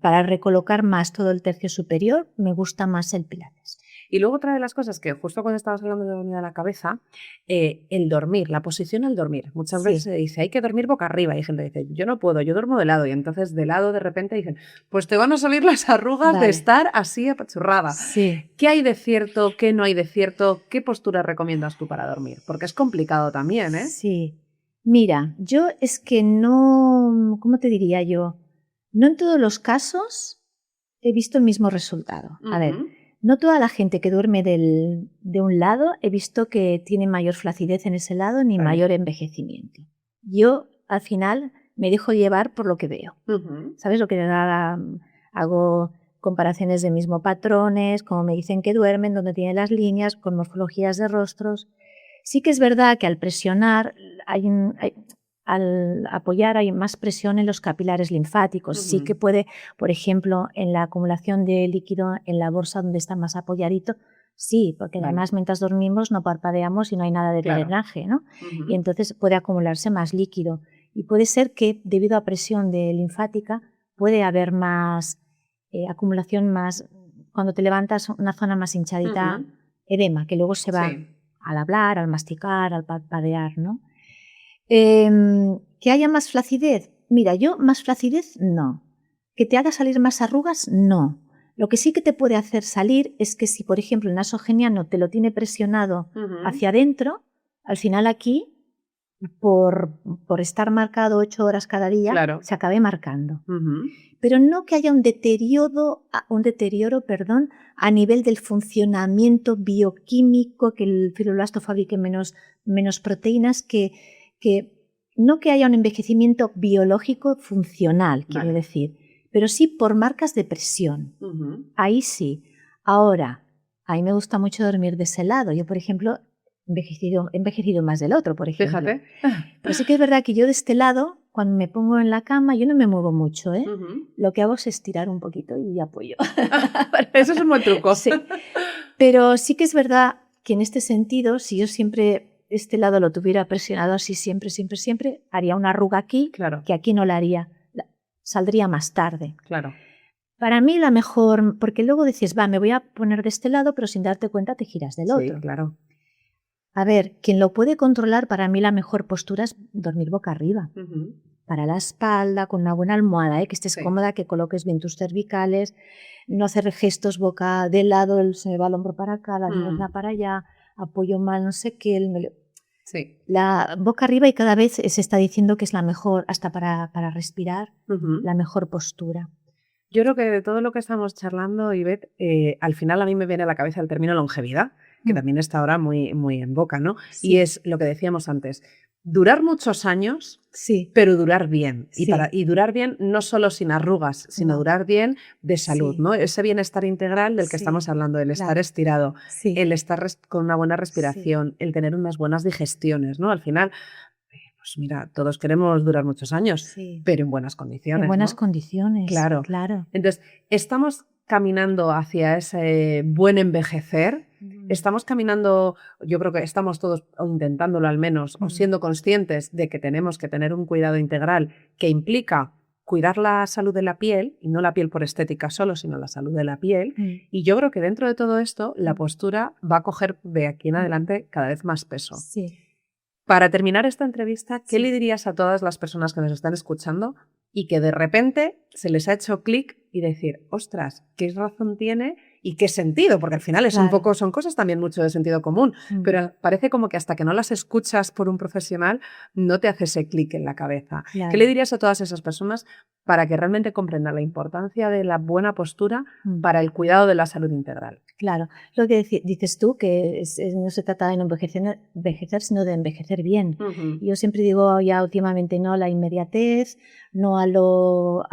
para recolocar más todo el tercio superior, me gusta más el pilates. Y luego otra de las cosas que justo cuando estabas hablando de dormir a la cabeza, el dormir, la posición al dormir. Muchas veces se dice, hay que dormir boca arriba. Y hay gente que dice, yo no puedo, yo duermo de lado. Y entonces de lado de repente dicen, pues te van a salir las arrugas de estar así apachurrada. Sí. ¿Qué hay de cierto? ¿Qué no hay de cierto? ¿Qué postura recomiendas tú para dormir? Porque es complicado también, ¿eh? Sí. Mira, yo es que no, ¿cómo te diría yo? No en todos los casos he visto el mismo resultado. A ver, no toda la gente que duerme de un lado he visto que tiene mayor flacidez en ese lado ni mayor envejecimiento. Yo, al final, me dejo llevar por lo que veo. ¿Sabes lo que hago? Comparaciones de mismo patrones, como me dicen que duermen, donde tienen las líneas, con morfologías de rostros. Sí que es verdad que al presionar, al apoyar hay más presión en los capilares linfáticos. Sí que puede, por ejemplo, en la acumulación de líquido en la bolsa donde está más apoyadito, sí, porque además mientras dormimos no parpadeamos y no hay nada de drenaje, ¿no? Y entonces puede acumularse más líquido. Y puede ser que debido a presión linfática puede haber más acumulación, más cuando te levantas una zona más hinchadita, edema, que luego se va al hablar, al masticar, al parpadear, ¿no? ¿Que haya más flacidez? Mira, yo más flacidez no. ¿Que te haga salir más arrugas? No. Lo que sí que te puede hacer salir es que si, por ejemplo, el nasogeniano te lo tiene presionado hacia adentro, al final aquí, por estar marcado 8 horas cada día, se acabe marcando. Pero no que haya un deterioro, a nivel del funcionamiento bioquímico, que el fibroblasto fabrique menos proteínas, que no que haya un envejecimiento biológico funcional, quiero decir, pero sí por marcas de presión. Ahí sí. Ahora, a mí me gusta mucho dormir de ese lado. Yo, por ejemplo, he envejecido más del otro, por ejemplo. Fíjate. Pero sí que es verdad que yo de este lado, cuando me pongo en la cama, yo no me muevo mucho, ¿eh? Lo que hago es estirar un poquito y apoyo. Eso es un buen truco. Sí. Pero sí que es verdad que en este sentido, si yo siempre este lado lo tuviera presionado así siempre, haría una arruga aquí, que aquí no la haría, saldría más tarde. Para mí la mejor, porque luego dices, me voy a poner de este lado, pero sin darte cuenta te giras del otro. Sí, claro. A ver, quien lo puede controlar, para mí la mejor postura es dormir boca arriba. Para la espalda, con una buena almohada, que estés cómoda, que coloques bien tus cervicales, no hacer gestos boca de lado, se me va el hombro para acá, la pierna para allá, apoyo mal, no sé qué. Sí. La boca arriba, y cada vez se está diciendo que es la mejor, hasta para respirar, la mejor postura. Yo creo que de todo lo que estamos charlando, Ivette, al final a mí me viene a la cabeza el término longevidad, que también está ahora muy, muy en boca, ¿no? Sí. Y es lo que decíamos antes, durar muchos años, pero durar bien. Sí. Y durar bien no solo sin arrugas, sino durar bien de salud, ¿no? Ese bienestar integral del que estamos hablando, el estar estirado, el estar con una buena respiración, el tener unas buenas digestiones, ¿no? Al final... Pues mira, todos queremos durar muchos años, pero en buenas condiciones. En buenas ¿no? condiciones, claro. Entonces, estamos caminando hacia ese buen envejecer, estamos caminando, yo creo que estamos todos intentándolo al menos, o siendo conscientes de que tenemos que tener un cuidado integral que implica cuidar la salud de la piel, y no la piel por estética solo, sino la salud de la piel. Y yo creo que dentro de todo esto, la postura va a coger de aquí en adelante cada vez más peso. Sí. Para terminar esta entrevista, ¿qué le dirías a todas las personas que nos están escuchando y que de repente se les ha hecho clic y decir, ostras, qué razón tiene y qué sentido? Porque al final es un poco, son cosas también mucho de sentido común, pero parece como que hasta que no las escuchas por un profesional no te hace ese clic en la cabeza. ¿Qué le dirías a todas esas personas para que realmente comprendan la importancia de la buena postura para el cuidado de la salud integral? Claro, lo que dices tú, que no se trata de no envejecer, sino de envejecer bien. Yo siempre digo ya últimamente no a la inmediatez, no a lo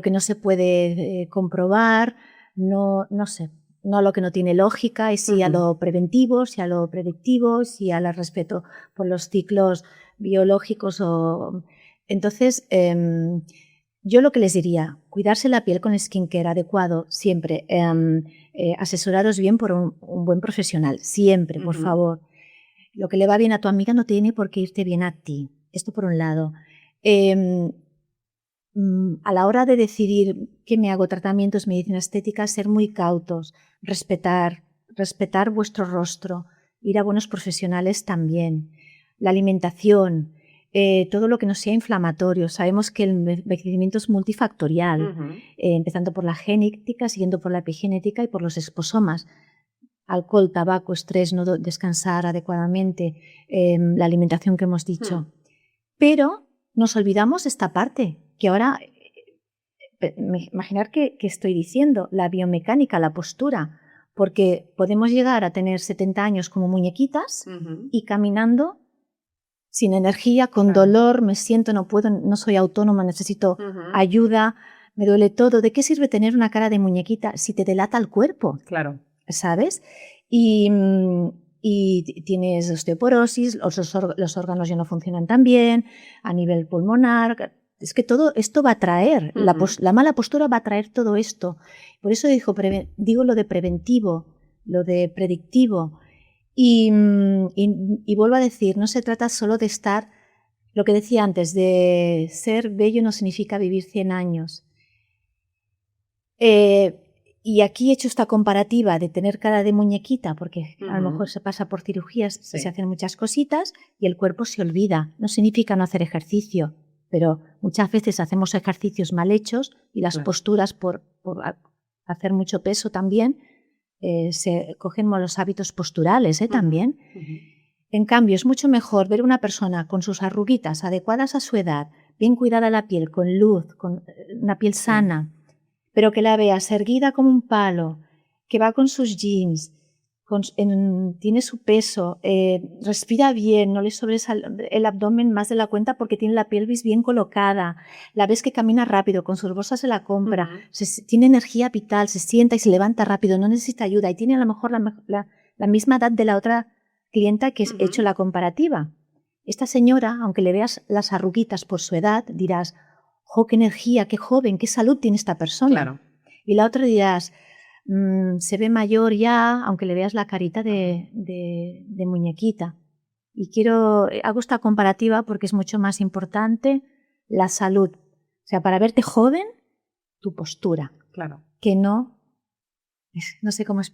que no se puede comprobar, no a lo que no tiene lógica, y sí a lo preventivo, sí a lo predictivo, sí al respeto por los ciclos biológicos. Entonces, yo lo que les diría, cuidarse la piel con skincare adecuado, siempre, asesoraros bien por un buen profesional, siempre, por favor. Lo que le va bien a tu amiga no tiene por qué irte bien a ti. Esto por un lado. A la hora de decidir qué me hago, tratamientos, medicina estética, ser muy cautos, respetar vuestro rostro, ir a buenos profesionales también. La alimentación, todo lo que no sea inflamatorio. Sabemos que el envejecimiento es multifactorial, empezando por la genética, siguiendo por la epigenética y por los exposomas. Alcohol, tabaco, estrés, no descansar adecuadamente, la alimentación que hemos dicho. Pero nos olvidamos esta parte, que ahora, imaginar que estoy diciendo, la biomecánica, la postura, porque podemos llegar a tener 70 años como muñequitas y caminando sin energía, con dolor, me siento, no puedo, no soy autónoma, necesito ayuda, me duele todo. ¿De qué sirve tener una cara de muñequita si te delata el cuerpo? Claro. ¿Sabes? Y tienes osteoporosis, los órganos ya no funcionan tan bien, a nivel pulmonar. Es que todo esto va a traer, la mala postura va a traer todo esto. Por eso digo lo de preventivo, lo de predictivo. Y vuelvo a decir, no se trata solo de estar, lo que decía antes, de ser bello no significa vivir 100 años. Y aquí he hecho esta comparativa de tener cara de muñequita, porque a lo mejor se pasa por cirugías, se hacen muchas cositas y el cuerpo se olvida. No significa no hacer ejercicio, pero muchas veces hacemos ejercicios mal hechos y las posturas por hacer mucho peso también, se cogen malos hábitos posturales también. En cambio, es mucho mejor ver una persona con sus arruguitas adecuadas a su edad, bien cuidada la piel, con luz, con una piel sana, pero que la veas erguida como un palo, que va con sus jeans, tiene su peso, respira bien, no le sobresale el abdomen más de la cuenta porque tiene la pelvis bien colocada, la ves que camina rápido, con sus bolsas de la compra, tiene energía vital, se sienta y se levanta rápido, no necesita ayuda y tiene a lo mejor la misma edad de la otra clienta que he hecho la comparativa. Esta señora, aunque le veas las arruguitas por su edad, dirás, ¡jo, qué energía, qué joven, qué salud tiene esta persona! Claro. Y la otra dirás, se ve mayor ya, aunque le veas la carita de muñequita. Y hago esta comparativa porque es mucho más importante la salud. O sea, para verte joven, tu postura, Claro. que no sé cómo Sí,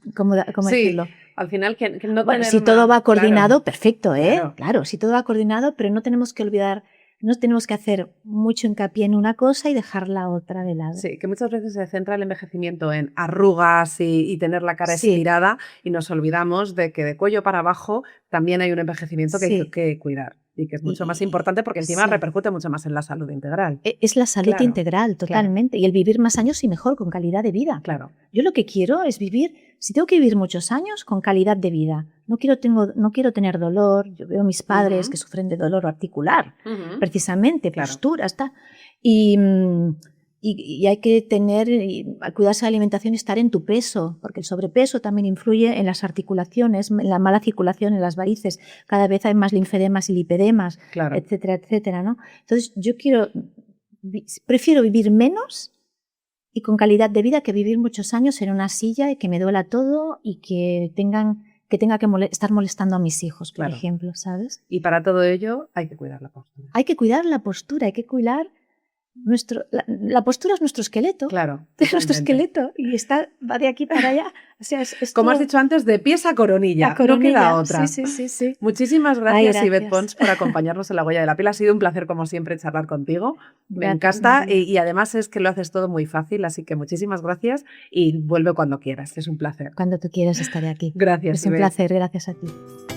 decirlo. al final que no Bueno, tener si todo va coordinado, claro, perfecto, ¿eh? claro. Claro, si todo va coordinado, pero no tenemos que olvidar, no tenemos que hacer mucho hincapié en una cosa y dejar la otra de lado. Sí, que muchas veces se centra el envejecimiento en arrugas y tener la cara Sí. estirada y nos olvidamos de que de cuello para abajo también hay un envejecimiento que hay Sí. que cuidar y que es mucho más importante porque encima Sí. repercute mucho más en la salud integral. Es la salud Claro, integral, totalmente. Y el vivir más años y mejor, con calidad de vida. Claro. Yo lo que quiero es vivir, si tengo que vivir muchos años, con calidad de vida. No quiero tener dolor. Yo veo a mis padres que sufren de dolor articular, precisamente, Claro. posturas, tal. Y hay que cuidarse de la alimentación y estar en tu peso, porque el sobrepeso también influye en las articulaciones, en la mala circulación, en las varices. Cada vez hay más linfedemas y lipedemas, Claro. etcétera, etcétera, ¿no? Entonces, prefiero vivir menos y con calidad de vida que vivir muchos años en una silla y que me duela todo y que tenga que estar molestando a mis hijos, por Claro. ejemplo, ¿sabes? Y para todo ello hay que cuidar la postura. Hay que cuidar la postura, hay que cuidar la postura es nuestro esqueleto. Claro. Es nuestro totalmente. esqueleto y va de aquí para allá. O sea, Como has dicho antes, de pies a coronilla. La coronilla. No queda otra. Sí. Muchísimas gracias, Ay, Ivette gracias. Pons, por acompañarnos en La Huella de la Piel. Ha sido un placer, como siempre, charlar contigo. Me Gracias, encanta María. y además es que lo haces todo muy fácil, así que muchísimas gracias y vuelve cuando quieras. Es un placer. Cuando tú quieras estaré aquí. Gracias, Es un Ivette. placer, gracias a ti.